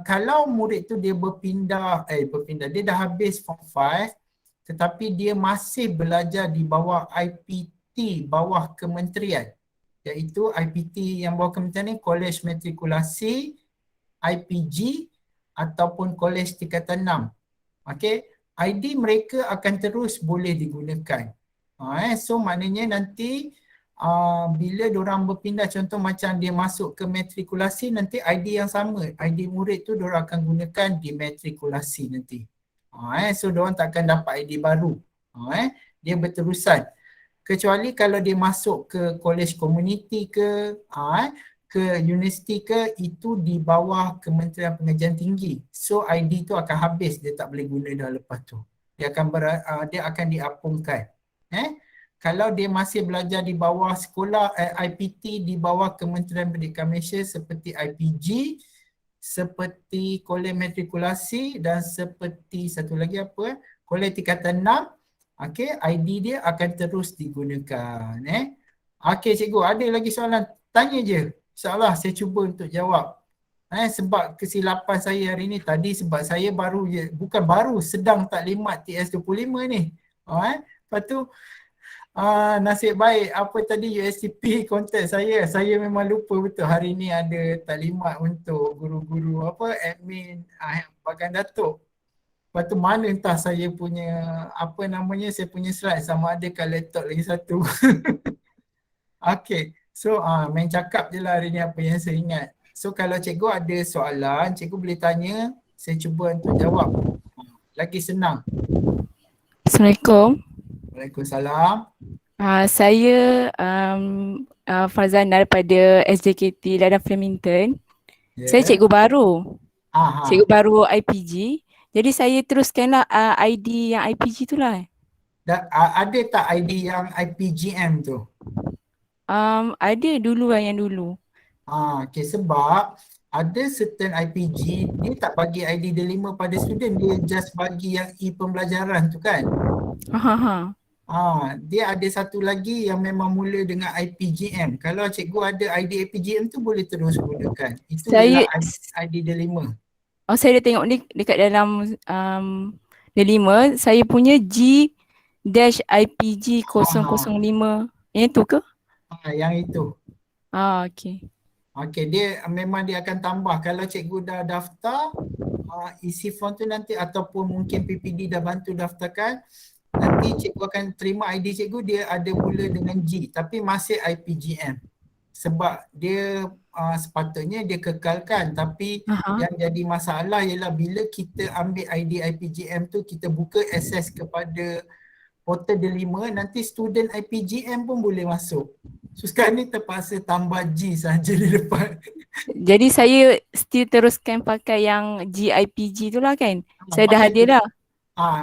kalau murid tu dia berpindah, dia dah habis form 5 tetapi dia masih belajar di bawah IPT bawah kementerian, iaitu IPT yang bawah kementerian ni Kolej Matrikulasi, IPG ataupun Kolej Tingkatan 6. Okey, ID mereka akan terus boleh digunakan. So maknanya nanti bila diorang berpindah, contoh macam dia masuk ke matrikulasi, nanti ID yang sama, ID murid tu diorang akan gunakan di matrikulasi nanti. So diorang takkan dapat ID baru. Dia berterusan. Kecuali kalau dia masuk ke kolej komuniti ke, ke universiti ke, itu di bawah Kementerian Pengajian Tinggi. So ID tu akan habis, dia tak boleh guna dah lepas tu. Dia akan diapungkan. Kalau dia masih belajar di bawah sekolah IPT di bawah Kementerian Pendidikan Malaysia seperti IPG, seperti Kolej Matrikulasi dan seperti satu lagi apa? Kolej Tingkatan 6. Okey, ID dia akan terus digunakan. Okey cikgu, ada lagi soalan? Tanya je. InsyaAllah saya cuba untuk jawab. Sebab kesilapan saya hari ni tadi, sebab saya baru je, bukan baru, sedang taklimat TS25 ni. Lepas tu nasib baik apa tadi USCP kontak saya memang lupa betul hari ni ada taklimat untuk guru-guru admin Bagan Datuk. Lepas tu mana entah saya punya saya punya slide sama ada kat laptop lagi satu. Okay, so main cakap je lah hari ni apa yang saya ingat. So kalau cikgu ada soalan, cikgu boleh tanya, saya cuba untuk jawab. Lagi senang. Assalamualaikum. Waalaikumsalam. Saya Farzana daripada SJKT Ladang Flemington. Yeah. Saya cikgu baru. Cikgu baru IPG. Jadi saya teruskanlah ID yang IPG tu lah. Ada tak ID yang IPGM tu? Ada dulu lah yang dulu. Okay, sebab ada certain IPG dia tak bagi ID delima pada student, dia just bagi yang e-pembelajaran tu kan. Dia ada satu lagi yang memang mula dengan IPGM. Kalau cikgu ada ID IPGM tu boleh terus gunakan. Itu ialah ID delima. Saya dah tengok ni dekat dalam delima, saya punya G-IPG 005. Yang tu ke? Yang itu. Okey. Okey, dia akan tambah. Kalau cikgu dah daftar, isi form tu nanti ataupun mungkin PPD dah bantu daftarkan, nanti cikgu akan terima ID cikgu, dia ada mula dengan G tapi masih IPGM. Sebab dia sepatutnya dia kekalkan, tapi yang jadi masalah ialah bila kita ambil ID IPGM tu, kita buka akses kepada portal delima, nanti student IPGM pun boleh masuk. So sekarang ni terpaksa tambah G saja di depan. Jadi saya still teruskan pakai yang GIPG tu lah kan? Saya dah hadir dah.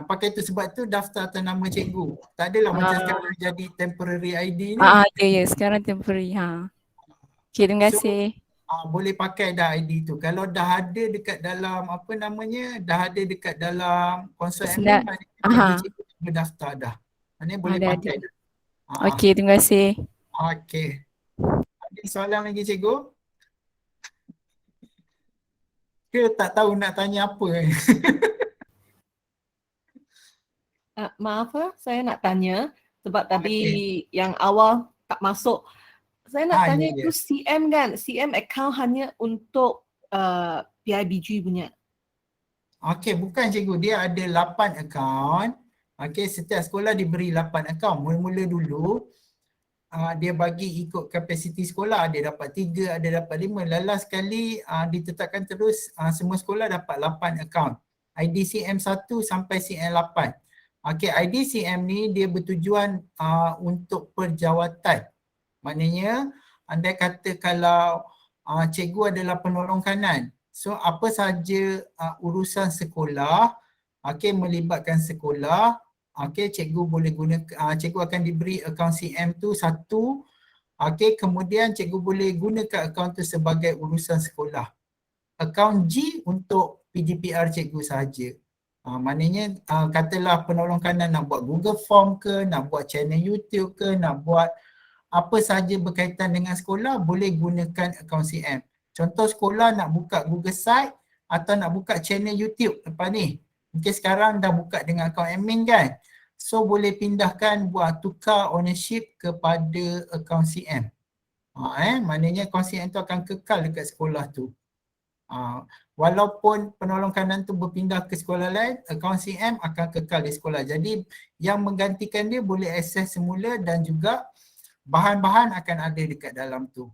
Pakai tu sebab tu daftar atas nama cikgu. Tak adalah macam sekarang jadi temporary ID ni. Ya, sekarang temporary. Okay, terima kasih. Boleh pakai dah ID tu. Kalau dah ada dekat dalam dah ada dekat dalam konsol admin, cikgu daftar dah. Ini boleh pakai dah. Okey, terima kasih. Okey. Ada soalan lagi cikgu? Ke tak tahu nak tanya apa? Maaf saya nak tanya sebab tadi yang awal tak masuk. Saya nak tanya itu CM kan? CM account hanya untuk PIBG punya. Okey, bukan cikgu. Dia ada 8 account. Okey, setiap sekolah diberi 8 account. Mula-mula dulu dia bagi ikut kapasiti sekolah, ada dapat 3, ada dapat 5. Lala sekali ditetapkan terus semua sekolah dapat 8 account. IDCM 1 sampai CM8. Okey, IDCM ni dia bertujuan untuk perjawatan. Maknanya andai kata kalau cikgu adalah penolong kanan, so apa saja urusan sekolah, melibatkan sekolah, cikgu boleh gunakan, cikgu akan diberi akaun CM tu satu, kemudian cikgu boleh gunakan akaun tu sebagai urusan sekolah. Akaun G untuk PDPR cikgu sahaja. Maknanya katalah penolong kanan nak buat Google Form ke, nak buat channel YouTube ke, nak buat apa sahaja berkaitan dengan sekolah, boleh gunakan akaun CM. Contoh sekolah nak buka Google Site atau nak buka channel YouTube lepas ni. Mungkin sekarang dah buka dengan akaun admin kan. So boleh pindahkan buat tukar ownership kepada akaun CM. Maknanya akaun CM tu akan kekal dekat sekolah tu. Walaupun penolong kanan tu berpindah ke sekolah lain, akaun CM akan kekal di sekolah. Jadi yang menggantikan dia boleh akses semula dan juga bahan-bahan akan ada dekat dalam tu.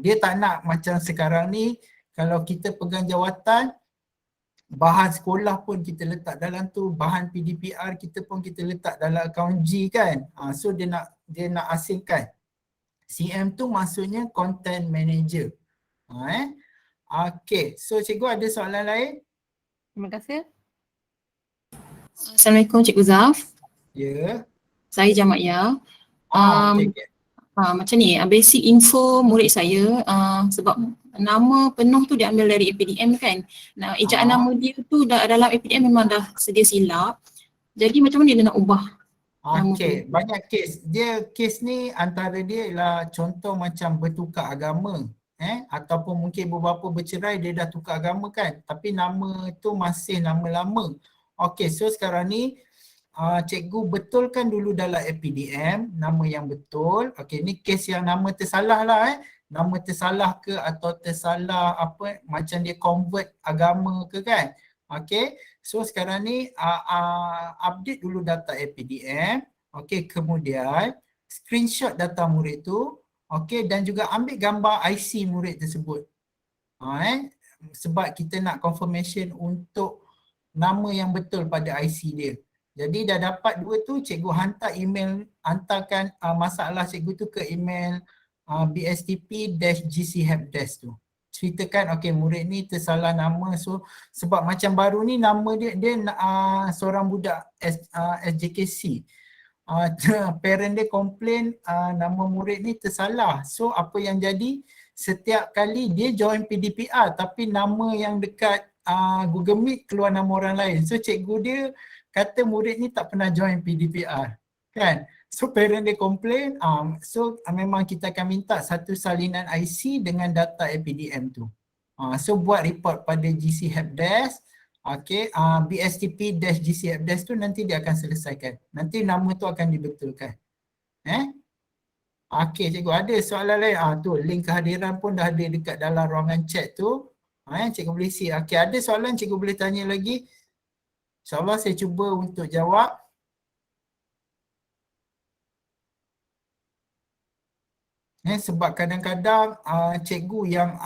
Dia tak nak macam sekarang ni, kalau kita pegang jawatan, bahan sekolah pun kita letak dalam tu, bahan PDPR kita pun kita letak dalam akaun G kan. So dia nak asingkan. CM tu maksudnya content manager. Okay, so cikgu ada soalan lain? Terima kasih. Assalamualaikum Cikgu Zaf. Ya. Saya Jamaiyah. Okay. Macam ni, basic info murid saya sebab nama penuh tu diambil dari APDM kan. Nah, ejaan nama dia tu dalam APDM memang dah sedia silap. Jadi macam mana dia nak ubah? Okay, banyak kes. Kes ni antara dia ialah contoh macam bertukar agama. Ataupun mungkin beberapa bercerai dia dah tukar agama kan. Tapi nama tu masih nama lama. Okay, so sekarang ni cikgu betulkan dulu dalam APDM nama yang betul. Okey, ni kes yang nama tersalah lah Nama tersalah ke atau tersalah apa macam dia convert agama ke kan. Okey, so sekarang ni update dulu data APDM. Okey, kemudian screenshot data murid tu. Okey, dan juga ambil gambar IC murid tersebut. Sebab kita nak confirmation untuk nama yang betul pada IC dia. Jadi dah dapat dua tu, cikgu hantar email, hantarkan masalah cikgu tu ke email bstp-gc-helpdesk tu. Ceritakan okey murid ni tersalah nama, so sebab macam baru ni nama dia seorang budak SJKC. Parent dia komplain nama murid ni tersalah. So apa yang jadi, setiap kali dia join PDPR tapi nama yang dekat Google Meet keluar nama orang lain. So cikgu dia kata murid ni tak pernah join PDPR kan. So parent dia komplain, so memang kita akan minta satu salinan IC dengan data APDM tu. So buat report pada GC Helpdesk. Okay, BSTP-GC Helpdesk tu nanti dia akan selesaikan. Nanti nama tu akan dibetulkan. Okay cikgu, ada soalan lain? Tu link kehadiran pun dah ada dekat dalam ruangan chat tu. Cikgu boleh isi. Okay, ada soalan cikgu boleh tanya lagi? InsyaAllah saya cuba untuk jawab. Sebab kadang-kadang cikgu yang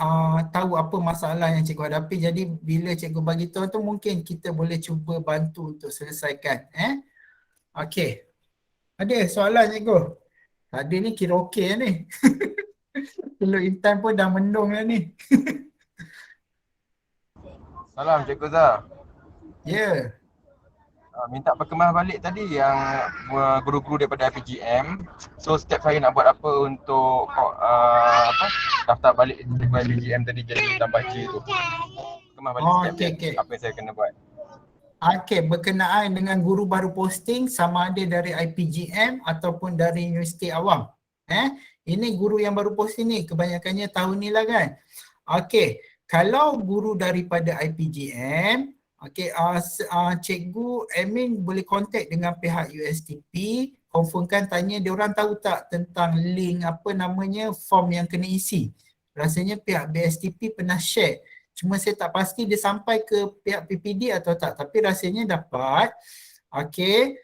tahu apa masalah yang cikgu hadapi, jadi bila cikgu bagi tahu tu mungkin kita boleh cuba bantu untuk selesaikan. Okey. Ada soalan cikgu? Tadi ni kira okey ni. Kalau Intan pun dah mendung dah ni. Salam Cikgu Zah. Ya. Minta perkembangan balik tadi yang guru-guru daripada IPGM. So step saya nak buat apa untuk daftar balik IPGM tadi jadi tambah G tu. Perkembangan balik step dia. Apa yang saya kena buat. Okey, berkenaan dengan guru baru posting sama ada dari IPGM ataupun dari universiti awam. Ini guru yang baru posting ni kebanyakannya tahun ni lah kan. Okey, kalau guru daripada IPGM, okey, cikgu admin boleh contact dengan pihak USTP, confirmkan, tanya dia orang tahu tak tentang link apa namanya form yang kena isi. Rasanya pihak BSTP pernah share. Cuma saya tak pasti dia sampai ke pihak PPD atau tak, tapi rasanya dapat. Okey.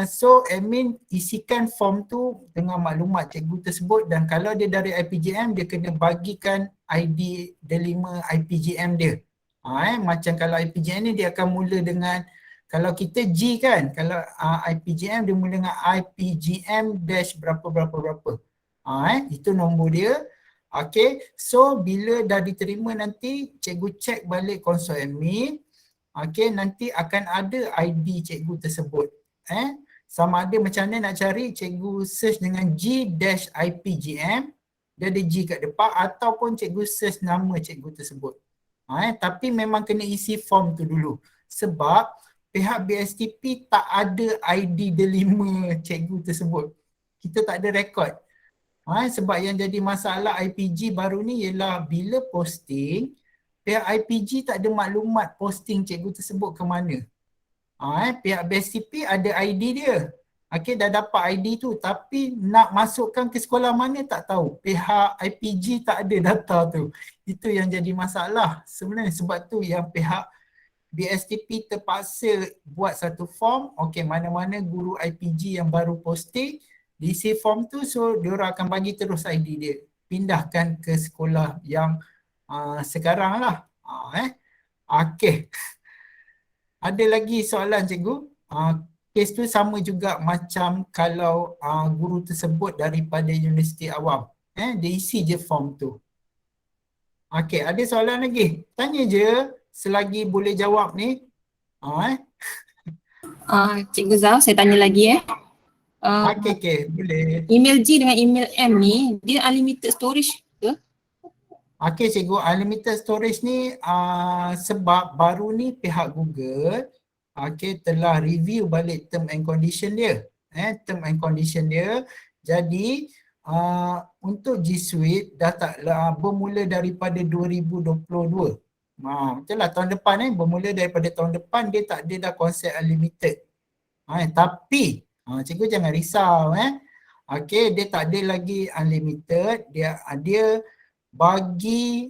So admin isikan form tu dengan maklumat cikgu tersebut, dan kalau dia dari IPGM dia kena bagikan ID delima IPGM dia. Macam kalau IPGM ni dia akan mula dengan, kalau kita G kan, kalau IPGM dia mula dengan IPGM dash berapa. Itu nombor dia. Okay, so bila dah diterima nanti cikgu cek balik konsol admin. Okay, nanti akan ada ID cikgu tersebut. Sama ada macam mana nak cari, cikgu search dengan G-IPGM, dia ada G kat depan, ataupun cikgu search nama cikgu tersebut. Tapi memang kena isi form tu dulu. Sebab pihak BSTP tak ada ID delima cikgu tersebut. Kita tak ada rekod. Sebab yang jadi masalah IPG baru ni ialah bila posting, pihak IPG tak ada maklumat posting cikgu tersebut ke mana. Pihak BSTP ada ID dia. Okay, dah dapat ID tu, tapi nak masukkan ke sekolah mana tak tahu. Pihak IPG tak ada data tu. Itu yang jadi masalah sebenarnya. Sebab tu yang pihak BSTP terpaksa buat satu form. Okay, mana-mana guru IPG yang baru posting, diisi form tu, so diorang akan bagi terus ID dia. Pindahkan ke sekolah yang sekarang lah. Okay. Ada lagi soalan cikgu? kes tu sama juga macam kalau guru tersebut daripada universiti awam. Dia isi je form tu. Okey, ada soalan lagi? Tanya je selagi boleh jawab ni. Cikgu Zau, saya tanya lagi Okey, boleh. Email G dengan email M ni, dia unlimited storage ke? Okey cikgu, unlimited storage ni sebab baru ni pihak Google telah review balik term and condition dia. Term and condition dia. Jadi untuk G Suite dah bermula daripada 2022. Betul lah tahun depan bermula daripada tahun depan dia tak ada dah konsep unlimited. Tapi cikgu jangan risau Okey, dia tak ada lagi unlimited, dia bagi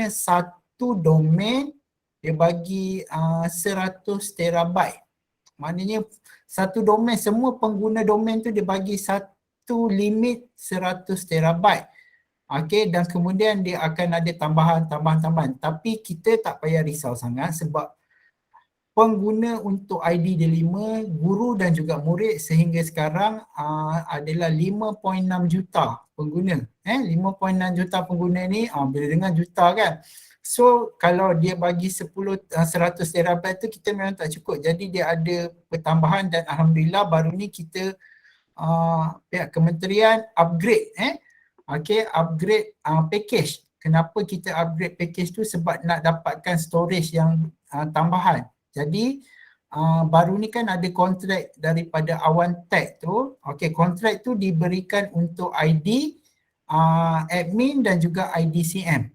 satu domain dia bagi 100 terabyte. Maknanya satu domain, semua pengguna domain tu dia bagi satu limit 100 terabyte. Okey, dan kemudian dia akan ada tambahan. Tapi kita tak payah risau sangat sebab pengguna untuk ID D5, guru dan juga murid sehingga sekarang adalah 5.6 juta pengguna. 5.6 juta pengguna ni bila dengar juta kan. So kalau dia bagi 100 terabyte tu kita memang tak cukup. Jadi dia ada pertambahan dan alhamdulillah baru ni kita pihak kementerian upgrade upgrade package. Kenapa kita upgrade package tu? Sebab nak dapatkan storage yang tambahan. Jadi baru ni kan ada kontrak daripada Awan Tech tu. Okey, kontrak tu diberikan untuk ID admin dan juga IDCM.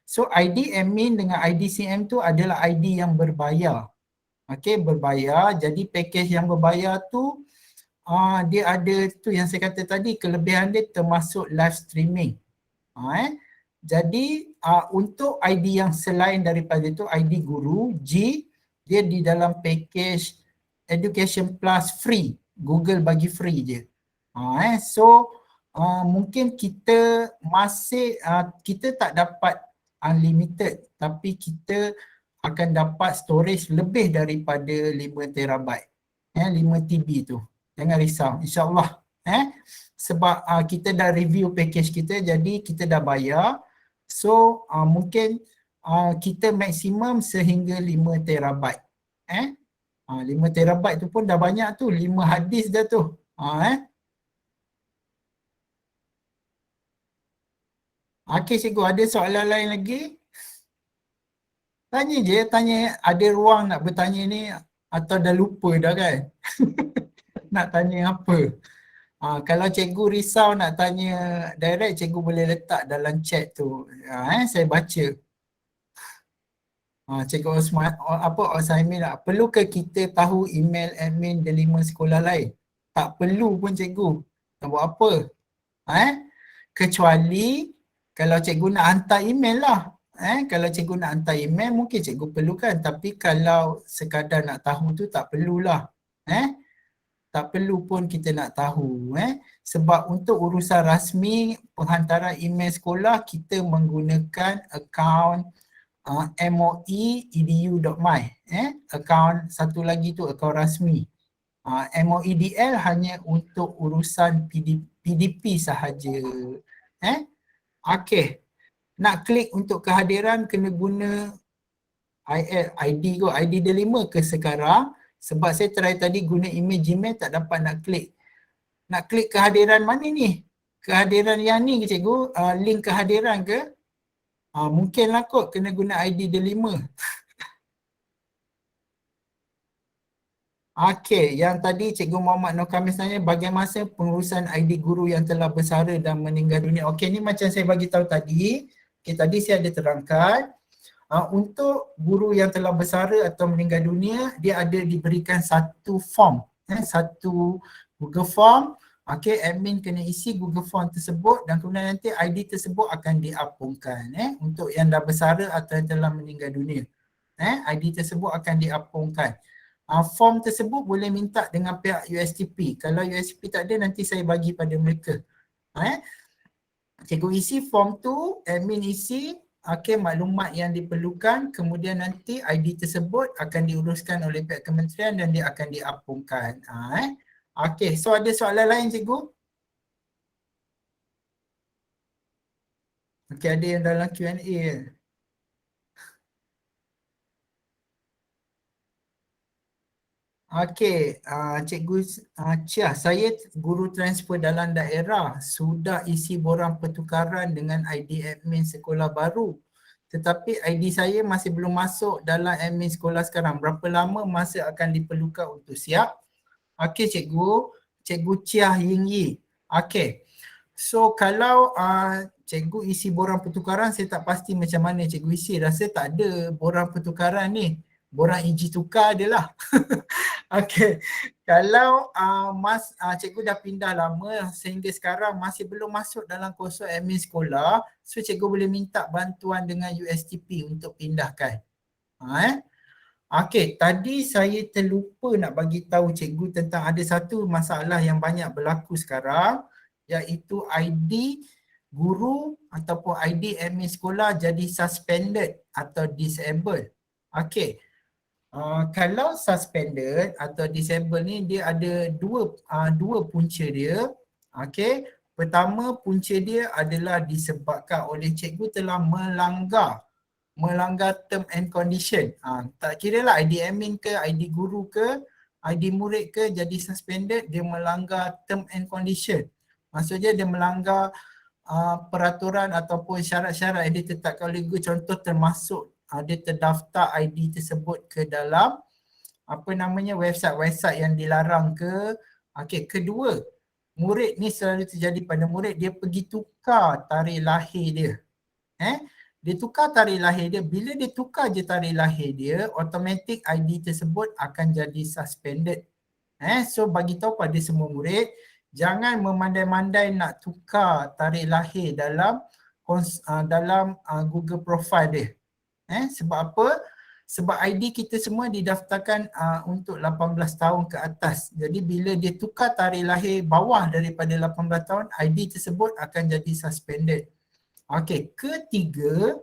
So ID admin dengan IDCM tu adalah ID yang berbayar. Okey, berbayar. Jadi package yang berbayar tu dia ada tu yang saya kata tadi, kelebihan dia termasuk live streaming. Jadi untuk ID yang selain daripada itu, ID guru G, dia di dalam package Education Plus free. Google bagi free je. So mungkin kita masih kita tak dapat unlimited, tapi kita akan dapat storage lebih daripada 5 terabyte. 5 TB tu. Jangan risau, insyaAllah. Sebab kita dah review package kita, jadi kita dah bayar. So mungkin kita maksimum sehingga 5 terabyte. 5 terabyte tu pun dah banyak tu, 5 hadis dah tu. Okey cikgu, ada soalan lain lagi? Tanya je, tanya, ada ruang nak bertanya ni atau dah lupa dah kan? Nak tanya apa? Kalau cikgu risau nak tanya direct, cikgu boleh letak dalam chat tu. Saya baca. Cikgu Osman, Osaimin lah. Perlu ke kita tahu email admin D5 sekolah lain? Tak perlu pun cikgu. Nak buat apa? Kecuali kalau cikgu nak hantar email lah. Kalau cikgu nak hantar email mungkin cikgu perlukan. Tapi kalau sekadar nak tahu tu tak perlulah. Tak perlu pun kita nak tahu. Sebab untuk urusan rasmi penghantaran email sekolah kita menggunakan akaun moe.edu.my. Akaun satu lagi tu akaun rasmi. MOEDL hanya untuk urusan PDP sahaja. Okey. Nak klik untuk kehadiran kena guna ID D5 ke sekarang. Sebab saya try tadi guna email Gmail tak dapat nak klik. Nak klik kehadiran mana ni? Kehadiran yang ni ke cikgu? Link kehadiran ke? Mungkinlah kot kena guna ID D5. Okey, yang tadi Cikgu Muhammad Nur Khamis tanya bagaimana pengurusan ID guru yang telah bersara dan meninggal dunia. Okey, ni macam saya bagi tahu tadi. Okey, tadi saya ada terangkan. Untuk guru yang telah bersara atau meninggal dunia, dia ada diberikan satu form, satu Google Form. Okey, admin kena isi Google Form tersebut dan kemudian nanti ID tersebut akan diapungkan untuk yang dah bersara atau yang telah meninggal dunia. ID tersebut akan diapungkan. Form tersebut boleh minta dengan pihak USTP. Kalau USTP tak ada, nanti saya bagi pada mereka. Cikgu isi form tu, admin isi, maklumat yang diperlukan, kemudian nanti ID tersebut akan diuruskan oleh pihak kementerian dan dia akan diapungkan. Okey, so ada soalan lain cikgu? Okey, ada yang dalam Q&A. Okey, Cikgu Chia, saya guru transfer dalam daerah, sudah isi borang pertukaran dengan ID admin sekolah baru. Tetapi ID saya masih belum masuk dalam admin sekolah sekarang. Berapa lama masa akan diperlukan untuk siap? Okey Cikgu Chia Ying Yi. Okey. So kalau cikgu isi borang pertukaran, saya tak pasti macam mana cikgu isi. Rasa tak ada borang pertukaran ni. Borang iji tukar adalah. Okey. Kalau cikgu dah pindah lama sehingga sekarang masih belum masuk dalam kursus admin sekolah, so cikgu boleh minta bantuan dengan USTP untuk pindahkan. Okey, tadi saya terlupa nak bagi tahu cikgu tentang ada satu masalah yang banyak berlaku sekarang, iaitu ID guru ataupun ID admin sekolah jadi suspended atau disabled. Okey. Kalau suspended atau disabled ni dia ada dua punca dia. Okey. Pertama, punca dia adalah disebabkan oleh cikgu telah melanggar term and condition. Tak kira lah ID admin ke, ID guru ke, ID murid ke jadi suspended, dia melanggar term and condition. Maksudnya dia melanggar peraturan ataupun syarat-syarat yang ditetapkan oleh guru. Contoh termasuk dia terdaftar ID tersebut ke dalam website-website yang dilarang ke. Okey, kedua, murid ni selalu terjadi pada murid, dia pergi tukar tarikh lahir dia. Dia tukar tarikh lahir dia, bila dia tukar je tarikh lahir dia, automatic ID tersebut akan jadi suspended. So bagi tahu pada semua murid, jangan memandai-mandai nak tukar tarikh lahir dalam Google profile dia. Sebab apa? Sebab ID kita semua didaftarkan untuk 18 tahun ke atas. Jadi bila dia tukar tarikh lahir bawah daripada 18 tahun, ID tersebut akan jadi suspended. Okey, ketiga,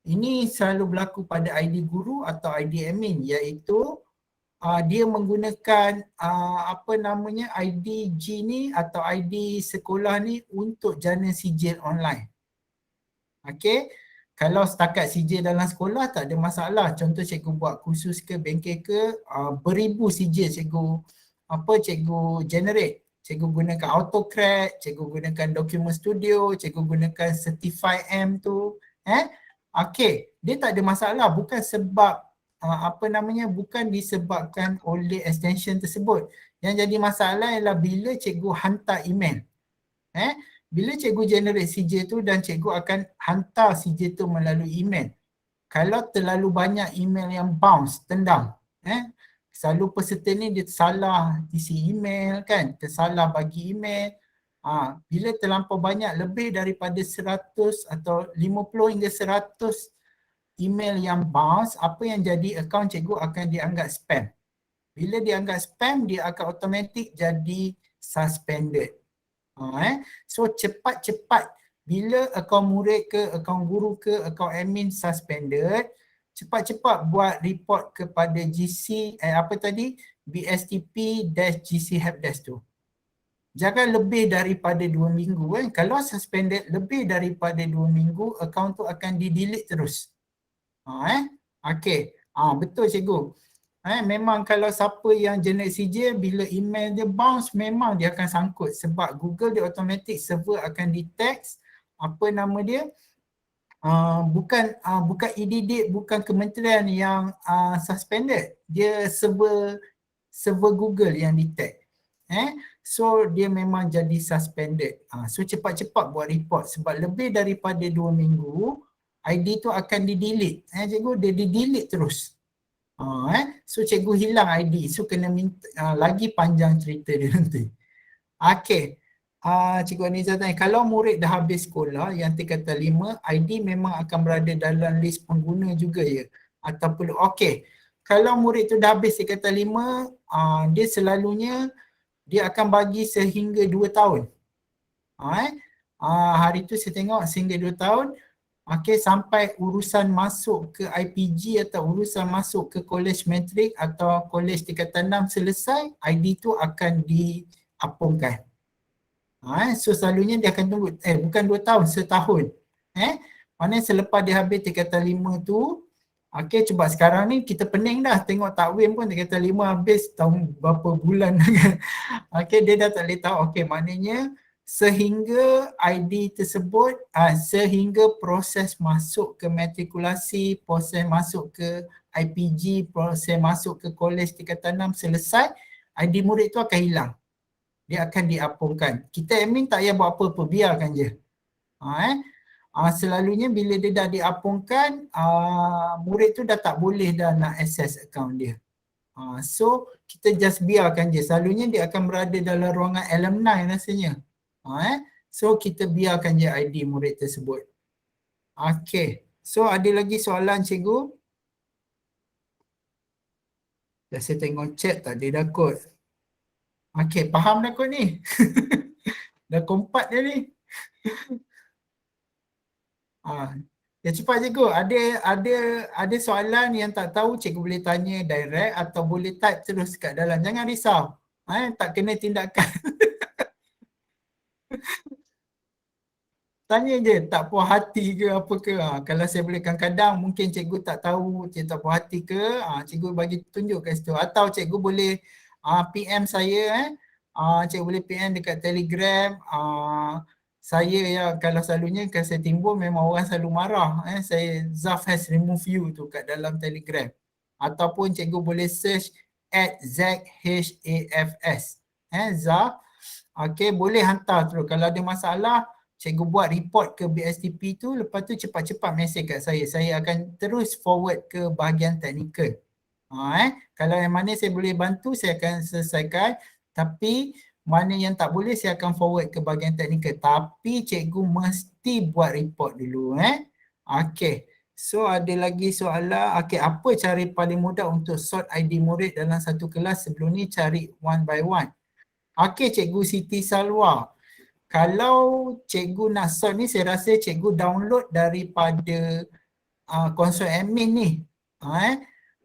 ini selalu berlaku pada ID guru atau ID admin, iaitu dia menggunakan IDG ni atau ID sekolah ni untuk jana sijil online. Okey, kalau setakat sijil dalam sekolah tak ada masalah. Contoh cikgu buat kursus ke bengkel ke, beribu sijil cikgu generate. Cikgu gunakan AutoCAD, cikgu gunakan Document Studio, cikgu gunakan Certify M tu. Okey, dia tak ada masalah, bukan sebab bukan disebabkan oleh extension tersebut. Yang jadi masalah ialah bila cikgu hantar email. Bila cikgu generate sijil tu dan cikgu akan hantar sijil tu melalui email. Kalau terlalu banyak email yang bounce, tendang, selalu peserta ni dia salah isi email kan, tersalah bagi email. Bila terlampau banyak, lebih daripada 100 atau 50 hingga 100 email yang bounce, apa yang jadi, akaun cikgu akan dianggap spam. Bila dianggap spam, dia akan automatik jadi suspended. So cepat-cepat bila akaun murid ke, akaun guru ke, akaun admin suspended, cepat-cepat buat report kepada GC BSTP-GC Helpdesk tu. Jangan lebih daripada 2 minggu. Kalau suspended lebih daripada 2 minggu, akaun tu akan di-delete terus. Okey. Betul cikgu. Memang kalau siapa yang generate sijil, bila email dia bounce, memang dia akan sangkut sebab Google dia automatic server akan detect bukan EDD, bukan kementerian yang suspended. Dia server Google yang detect. So dia memang jadi suspended. So cepat-cepat buat report sebab lebih daripada 2 minggu ID tu akan di-delete. Cikgu, dia di-delete terus. So cikgu hilang ID. So kena minta lagi panjang cerita dia nanti. Okey. Cikgu Aniza tanya, kalau murid dah habis sekolah yang tingkatan 5, ID memang akan berada dalam list pengguna juga ya? Atau perlu? Okey. Kalau murid tu dah habis tingkatan 5, dia selalunya dia akan bagi sehingga 2 tahun. Hari tu saya tengok sehingga 2 tahun. Okey, sampai urusan masuk ke IPG atau urusan masuk ke college matrik atau college tingkatan 6 selesai, ID tu akan diapungkan. So selalunya dia akan tunggu, bukan 2 tahun, setahun. Maknanya selepas dia habis tingkatan 5 tu, okey, cuba sekarang ni kita pening dah tengok takwim pun tingkatan 5 habis tahun berapa bulan kan. Okey, dia dah tak boleh tahu. Okey, maknanya sehingga ID tersebut, sehingga proses masuk ke matrikulasi, proses masuk ke IPG, proses masuk ke college tingkatan 6 selesai, ID murid tu akan hilang. Dia akan diapungkan. Kita admin tak payah buat apa-apa, biarkan je. Selalunya bila dia dah diapungkan, murid tu dah tak boleh dah nak access account dia. So kita just biarkan je. Selalunya dia akan berada dalam ruangan alumni rasanya. So kita biarkan je ID murid tersebut. Okay. So ada lagi soalan cikgu? Dah saya tengok chat tak ada dah kot. Okay, faham dah kot ni. Dah kompat dia ni. Ya cepat cikgu, ada soalan yang tak tahu cikgu boleh tanya direct atau boleh type terus kat dalam. Jangan risau. Tak kena tindakan. Tanya je, tak puas hati ke apa ke. Kalau saya boleh kadang-kadang mungkin cikgu tak tahu, cikgu tak puas hati ke, cikgu bagi tunjuk kat situ. Atau cikgu boleh PM saya, cikgu boleh PM dekat Telegram. Saya ya, kalau selalunya kalau saya timbul memang orang selalu marah. Saya Zaf has remove you tu kat dalam Telegram. Ataupun cikgu boleh search @ZHAFS. Zaf. Okay, boleh hantar terus. Kalau ada masalah, cikgu buat report ke BSTP tu, lepas tu cepat-cepat mesej kat saya. Saya akan terus forward ke bahagian teknikal. Kalau yang mana saya boleh bantu, saya akan selesaikan. Tapi mana yang tak boleh, saya akan forward ke bahagian teknikal. Tapi cikgu mesti buat report dulu. Okay. So ada lagi soalan. Okay, apa cara paling mudah untuk sort ID murid dalam satu kelas? Sebelum ni cari one by one. Okay, Cikgu Siti Salwa. Kalau cikgu nak sort ni, saya rasa cikgu download daripada konsol admin ni.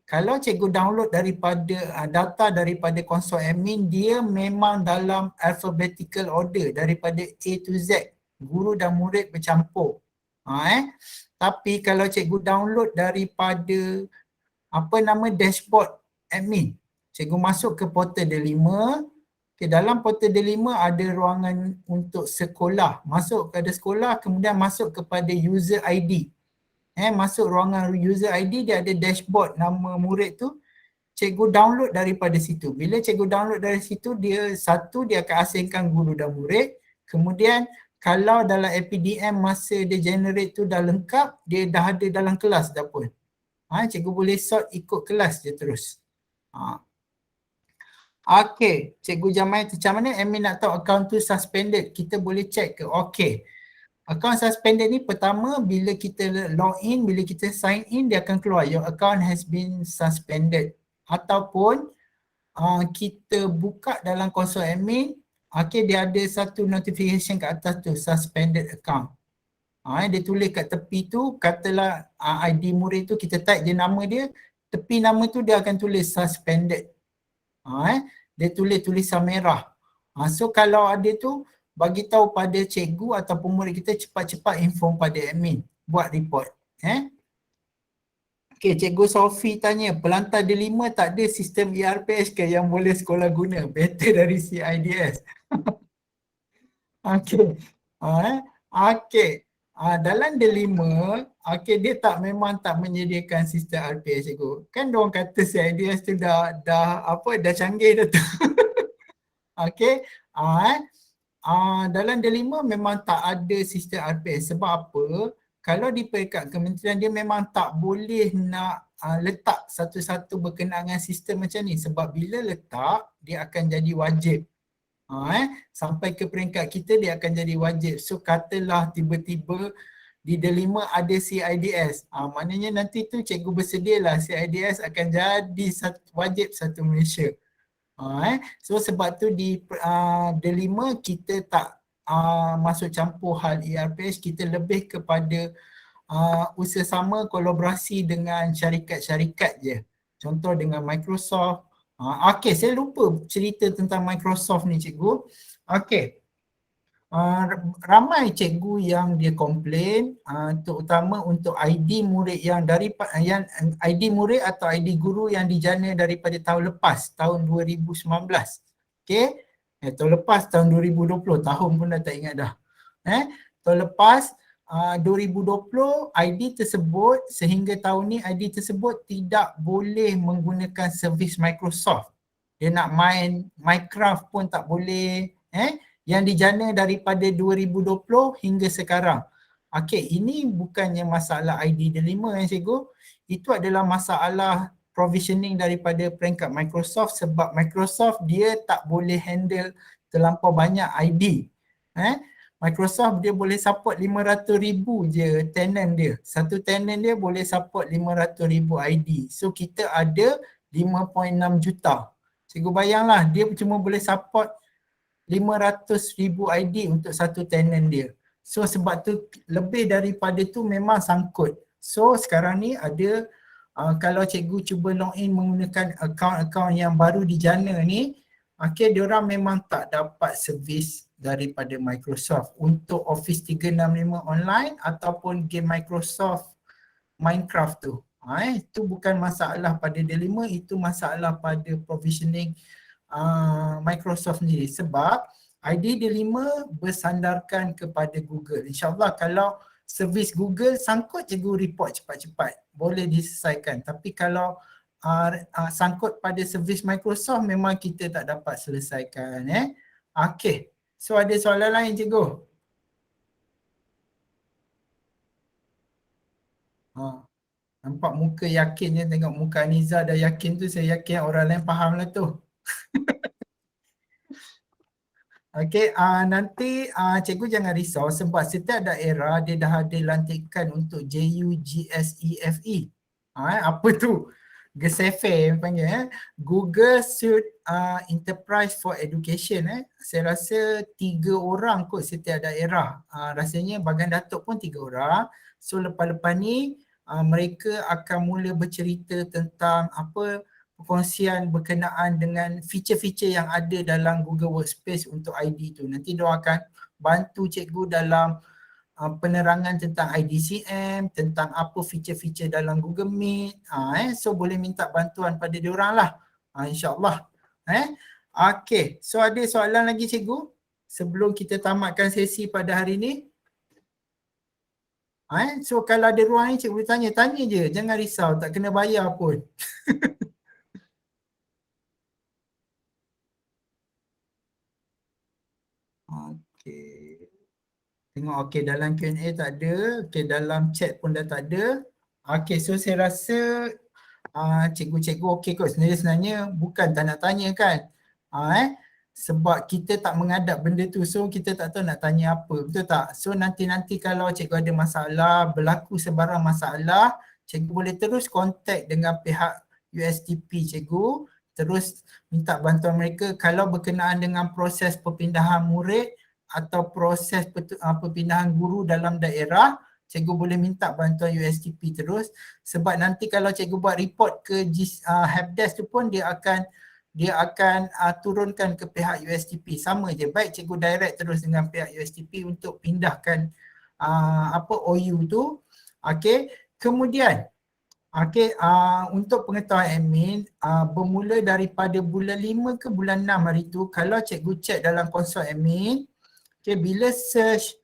Kalau cikgu download daripada data daripada konsol admin, dia memang dalam alphabetical order daripada A to Z. Guru dan murid bercampur. Tapi kalau cikgu download daripada dashboard admin, cikgu masuk ke portal D5. Dalam portal D5 ada ruangan untuk sekolah. Masuk kepada sekolah, kemudian masuk kepada user ID. Masuk ruangan user ID, dia ada dashboard nama murid tu. Cikgu download daripada situ. Bila cikgu download dari situ, dia akan asingkan guru dan murid. Kemudian kalau dalam APDM masa dia generate tu dah lengkap, dia dah ada dalam kelas dah pun. Cikgu boleh sort ikut kelas je terus. Okay, Cikgu Jamai, macam mana admin nak tahu akaun tu suspended? Kita boleh check ke? Okay. Akaun suspended ni pertama bila kita login, bila kita sign in, dia akan keluar your account has been suspended. Ataupun kita buka dalam konsol admin, okay, dia ada satu notification kat atas tu, suspended account. Dia tulis kat tepi tu, katalah ID murid tu, kita type je nama dia, tepi nama tu dia akan tulis suspended. Dia tulis tulisan merah. So kalau ada tu, bagi tahu pada cikgu ataupun murid kita, cepat-cepat inform pada admin, buat report. Okay, Cikgu Sophie tanya, pelantar D5 tak ada sistem ERPS ke yang boleh sekolah guna? Better dari CIDS. Okay. Okay. Dalam D5, okay, dia memang tak menyediakan sistem RPS, cikgu. Kan diorang kata CIDS tu dah canggih dah tu. Okay. Dalam D5 memang tak ada sistem RPS. Sebab apa? Kalau di peringkat kementerian, dia memang tak boleh nak letak satu-satu berkenaan dengan sistem macam ni. Sebab bila letak, dia akan jadi wajib. Sampai ke peringkat kita, dia akan jadi wajib. So katalah tiba-tiba di D5 ada CIDS, maknanya nanti tu cikgu bersedialah CIDS akan jadi wajib satu Malaysia. So sebab tu di D5 kita tak masuk campur hal ERPS, kita lebih kepada usaha sama kolaborasi dengan syarikat-syarikat je. Contoh dengan Microsoft. Okey, saya lupa cerita tentang Microsoft ni cikgu. Okey. Ramai cikgu yang dia komplain terutama untuk ID murid yang yang ID murid atau ID guru yang dijana daripada tahun lepas, tahun 2019. Okey. Tahun lepas tahun 2020, tahun pun dah tak ingat dah. Tahun lepas 2020 ID tersebut sehingga tahun ni ID tersebut tidak boleh menggunakan servis Microsoft. Dia nak main Minecraft pun tak boleh. Yang dijana daripada 2020 hingga sekarang. Okey, ini bukannya masalah ID delima cikgu. Itu adalah masalah provisioning daripada peringkat Microsoft sebab Microsoft dia tak boleh handle terlampau banyak ID. Microsoft dia boleh support 500,000 je tenant dia. Satu tenant dia boleh support 500,000 ID. So kita ada 5.6 juta. Cikgu bayanglah dia cuma boleh support 500,000 ID untuk satu tenant dia. So sebab tu lebih daripada tu memang sangkut. So sekarang ni ada kalau cikgu cuba login menggunakan akaun-akaun yang baru dijana ni, okey, diorang memang tak dapat servis daripada Microsoft untuk Office 365 online ataupun game Microsoft Minecraft tu. Itu bukan masalah pada D5, itu masalah pada provisioning Microsoft sendiri sebab ID D5 bersandarkan kepada Google. InsyaAllah kalau servis Google sangkut cikgu report cepat-cepat boleh diselesaikan. Tapi kalau sangkut pada servis Microsoft memang kita tak dapat selesaikan. Okey. So ada soalan lain cikgu? Nampak muka yakin je, tengok muka Aniza dah yakin tu, saya yakin orang lain faham lah tu. Okey, nanti cikgu jangan risau sebab setiap daerah dia dah ada lantikan untuk JUGSEFE. Apa tu? GSEFE panggil Google Suite Enterprise for Education. Saya rasa 3 orang kot setiap daerah. Rasanya Bagan Datuk pun 3 orang. So lepas-lepas ni mereka akan mula bercerita tentang apa perkongsian berkenaan dengan feature-feature yang ada dalam Google Workspace untuk ID tu. Nanti diorang akan bantu cikgu dalam penerangan tentang IDCM, tentang apa feature-feature dalam Google Meet. So boleh minta bantuan pada diorang lah. InsyaAllah. Okay, so ada soalan lagi cikgu sebelum kita tamatkan sesi pada hari ni? So kalau ada ruang ni cikgu boleh tanya je. Jangan risau, tak kena bayar pun. Okey. Tengok okey dalam Q&A tak ada. Okey dalam chat pun dah tak ada. Okey, so saya rasa cikgu-cikgu okey kot. Sebenarnya bukan tak nak tanya kan. Sebab kita tak menghadap benda tu, so kita tak tahu nak tanya apa, betul tak? So nanti-nanti kalau cikgu ada masalah, berlaku sebarang masalah, cikgu boleh terus kontak dengan pihak USTP cikgu, terus minta bantuan mereka. Kalau berkenaan dengan proses perpindahan murid atau proses perpindahan guru dalam daerah, cikgu boleh minta bantuan USTP terus. Sebab nanti kalau cikgu buat report ke helpdesk tu pun dia akan turunkan ke pihak USTP. Sama je, baik cikgu direct terus dengan pihak USTP untuk pindahkan OU tu. Okey, kemudian untuk pengetahuan admin, bermula daripada bulan 5 ke bulan 6 hari tu, kalau cikgu cek dalam konsol admin, bila search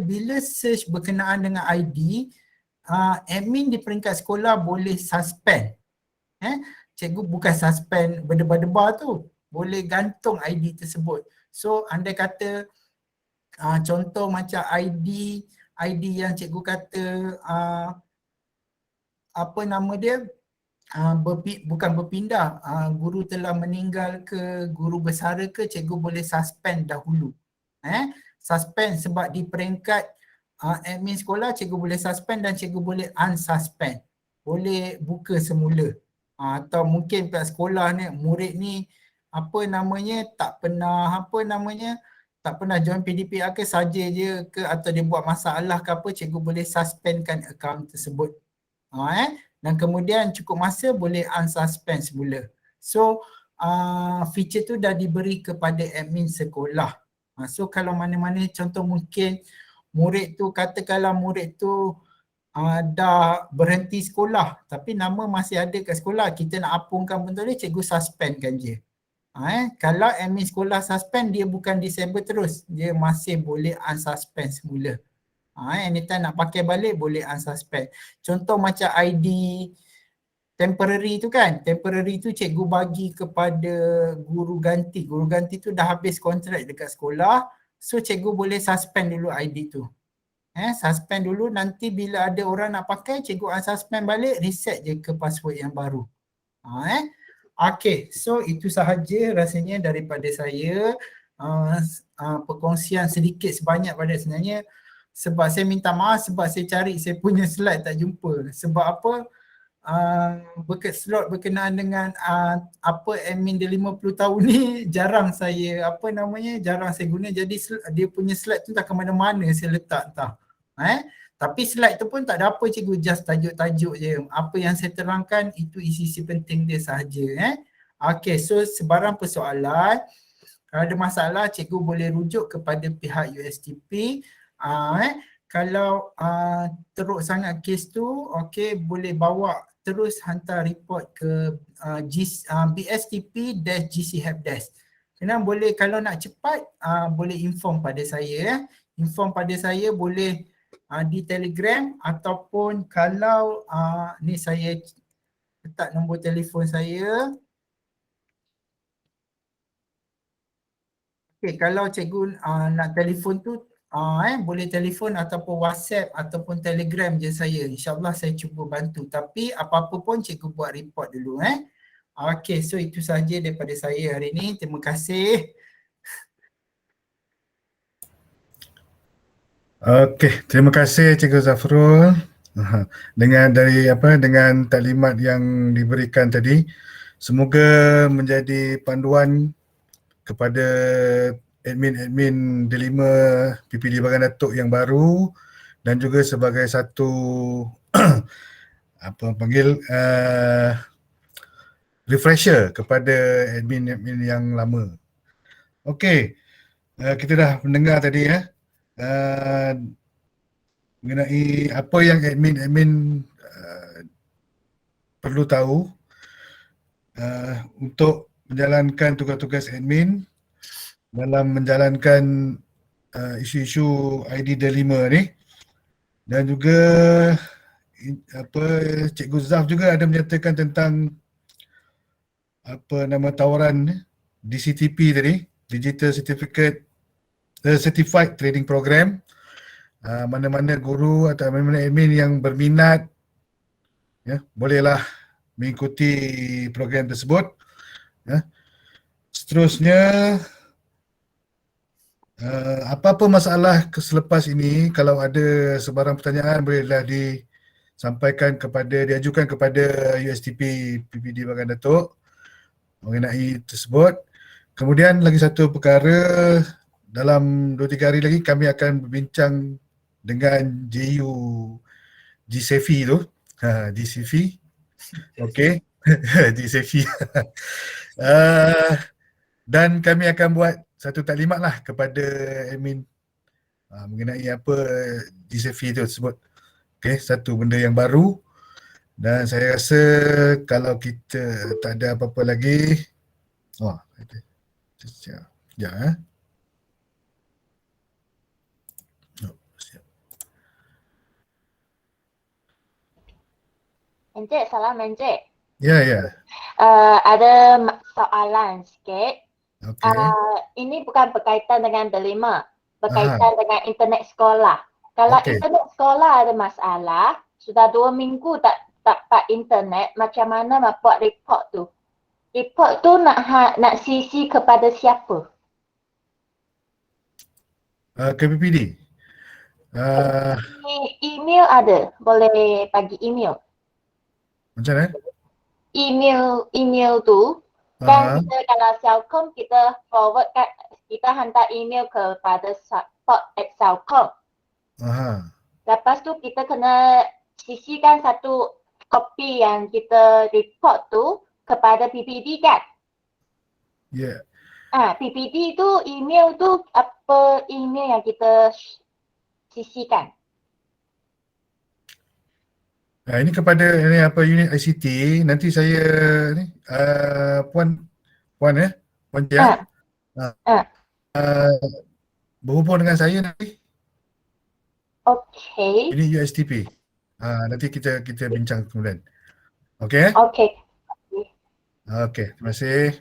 bila search berkenaan dengan ID, admin di peringkat sekolah boleh suspend. Cikgu bukan suspend berdebar-debar tu, boleh gantung ID tersebut. So andai kata contoh macam ID yang cikgu kata bukan berpindah, guru telah meninggal ke, guru bersara ke, cikgu boleh suspend dahulu. Suspend sebab di peringkat admin sekolah cikgu boleh suspend dan cikgu boleh unsuspend. Boleh buka semula. Atau mungkin pihak sekolah ni, murid ni tak pernah tak pernah join PDPR ke, saja je ke, atau dia buat masalah ke apa, cikgu boleh suspendkan akaun tersebut. Dan kemudian cukup masa boleh unsuspend semula. So feature tu dah diberi kepada admin sekolah. So kalau mana-mana contoh mungkin murid tu, katakanlah murid tu dah berhenti sekolah tapi nama masih ada kat sekolah, kita nak apungkan benda ni, cikgu suspendkan je. Kalau admin sekolah suspend, dia bukan disable terus, dia masih boleh unsuspend semula. Anytime nak pakai balik boleh unsuspend. Contoh macam ID temporary tu kan, temporary tu cikgu bagi kepada guru ganti. Guru ganti tu dah habis kontrak dekat sekolah, so cikgu boleh suspend dulu ID tu. Suspend dulu, nanti bila ada orang nak pakai, cikgu unsuspend balik, reset je ke password yang baru. Okay, so itu sahaja rasanya daripada saya. Perkongsian sedikit sebanyak pada sebenarnya. Sebab saya minta maaf sebab saya cari saya punya slide tak jumpa. Sebab apa? Slot berkenaan dengan apa admin dia 50 tahun ni jarang saya jarang saya guna, jadi dia punya slide tu tak ke mana-mana saya letak entah. Tapi slide tu pun tak ada apa cikgu, just tajuk-tajuk je. Apa yang saya terangkan itu isi-isi penting dia sahaja. Okay, so sebarang persoalan, kalau ada masalah cikgu boleh rujuk kepada pihak USTP. Kalau teruk sangat kes tu, okay, boleh bawa terus hantar report ke BSTP-GC Helpdesk. Kena boleh, kalau nak cepat boleh inform pada saya. Inform pada saya boleh di Telegram, ataupun kalau ni saya letak nombor telefon saya. Okay, kalau cikgu nak telefon tu boleh telefon ataupun WhatsApp ataupun Telegram je saya. InsyaAllah saya cuba bantu. Tapi apa-apa pun cikgu buat report dulu. Okay, so itu sahaja daripada saya hari ini. Terima kasih. Okey, terima kasih Cikgu Zafrul. Dengan dengan taklimat yang diberikan tadi, semoga menjadi panduan kepada admin-admin D5 PPD Bagan Datuk yang baru, dan juga sebagai satu refresher kepada admin-admin yang lama. Okey, kita dah mendengar tadi mengenai apa yang admin perlu tahu untuk menjalankan tugas-tugas admin dalam menjalankan isu-isu ID D5 ni. Dan juga Cikgu Zaf juga ada menyatakan tentang tawaran DCTP tadi, Digital Certified Training Program. Mana-mana guru atau mana-mana admin yang berminat, bolehlah mengikuti program tersebut. Seterusnya, apa-apa masalah selepas ini, kalau ada sebarang pertanyaan bolehlah diajukan kepada USTP PPD Bagan Datuk mengenai tersebut. Kemudian lagi satu perkara, dalam 2-3 hari lagi kami akan berbincang dengan JU GCFI tu. GCFI. Okey. GCFI. Dan kami akan buat satu taklimat lah kepada admin mengenai apa GCFI tu tersebut. Okey, satu benda yang baru. Dan saya rasa kalau kita tak ada apa-apa lagi, sekejap. Encik, salam Encik. Ya. Ada soalan sikit. Okay. Ini bukan berkaitan dengan D5, berkaitan dengan internet sekolah. Kalau internet sekolah ada masalah, sudah 2 minggu tak dapat internet, macam mana nak buat report tu? Report tu nak CC kepada siapa? KPPD. Email ada, boleh bagi email. Macam mana? Email tu kan kita kalau Celcom kita forward kat kita hantar email kepada support@Celcom. Lepas tu kita kena sisihkan satu kopi yang kita report tu kepada PPD kan? Ya. PPD tu email tu apa email yang kita sisihkan? Ini kepada unit ICT, nanti saya ni Puan Tia berhubung dengan saya nanti. Okey. Ini USTP. Nanti kita bincang kemudian. Okey? Okey. Okey, terima kasih.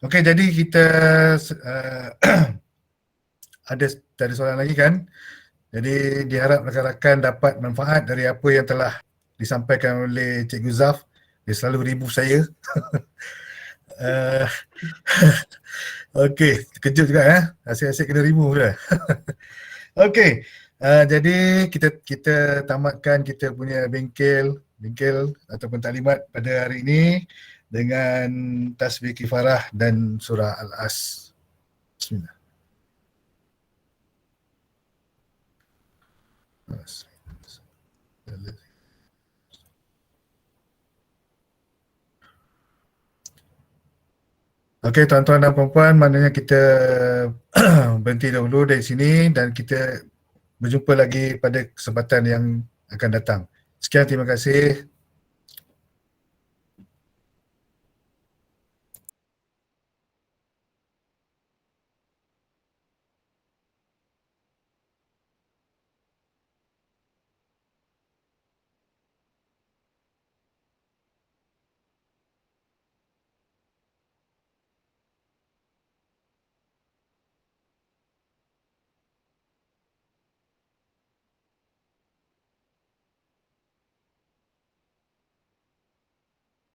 Okey, jadi kita ada soalan lagi kan? Jadi diharap rakan-rakan dapat manfaat dari apa yang telah disampaikan oleh Cikgu Zaf. Dia selalu ribu saya. Okey, terkejut juga asyik-asyik kena ribu dah. Okey, jadi kita tamatkan kita punya bengkel ataupun taklimat pada hari ini dengan tasbih kifarah dan surah Al-As. Bismillah. Okey, tuan-tuan dan puan-puan, maknanya kita berhenti dahulu dari sini dan kita berjumpa lagi pada kesempatan yang akan datang. Sekian, terima kasih.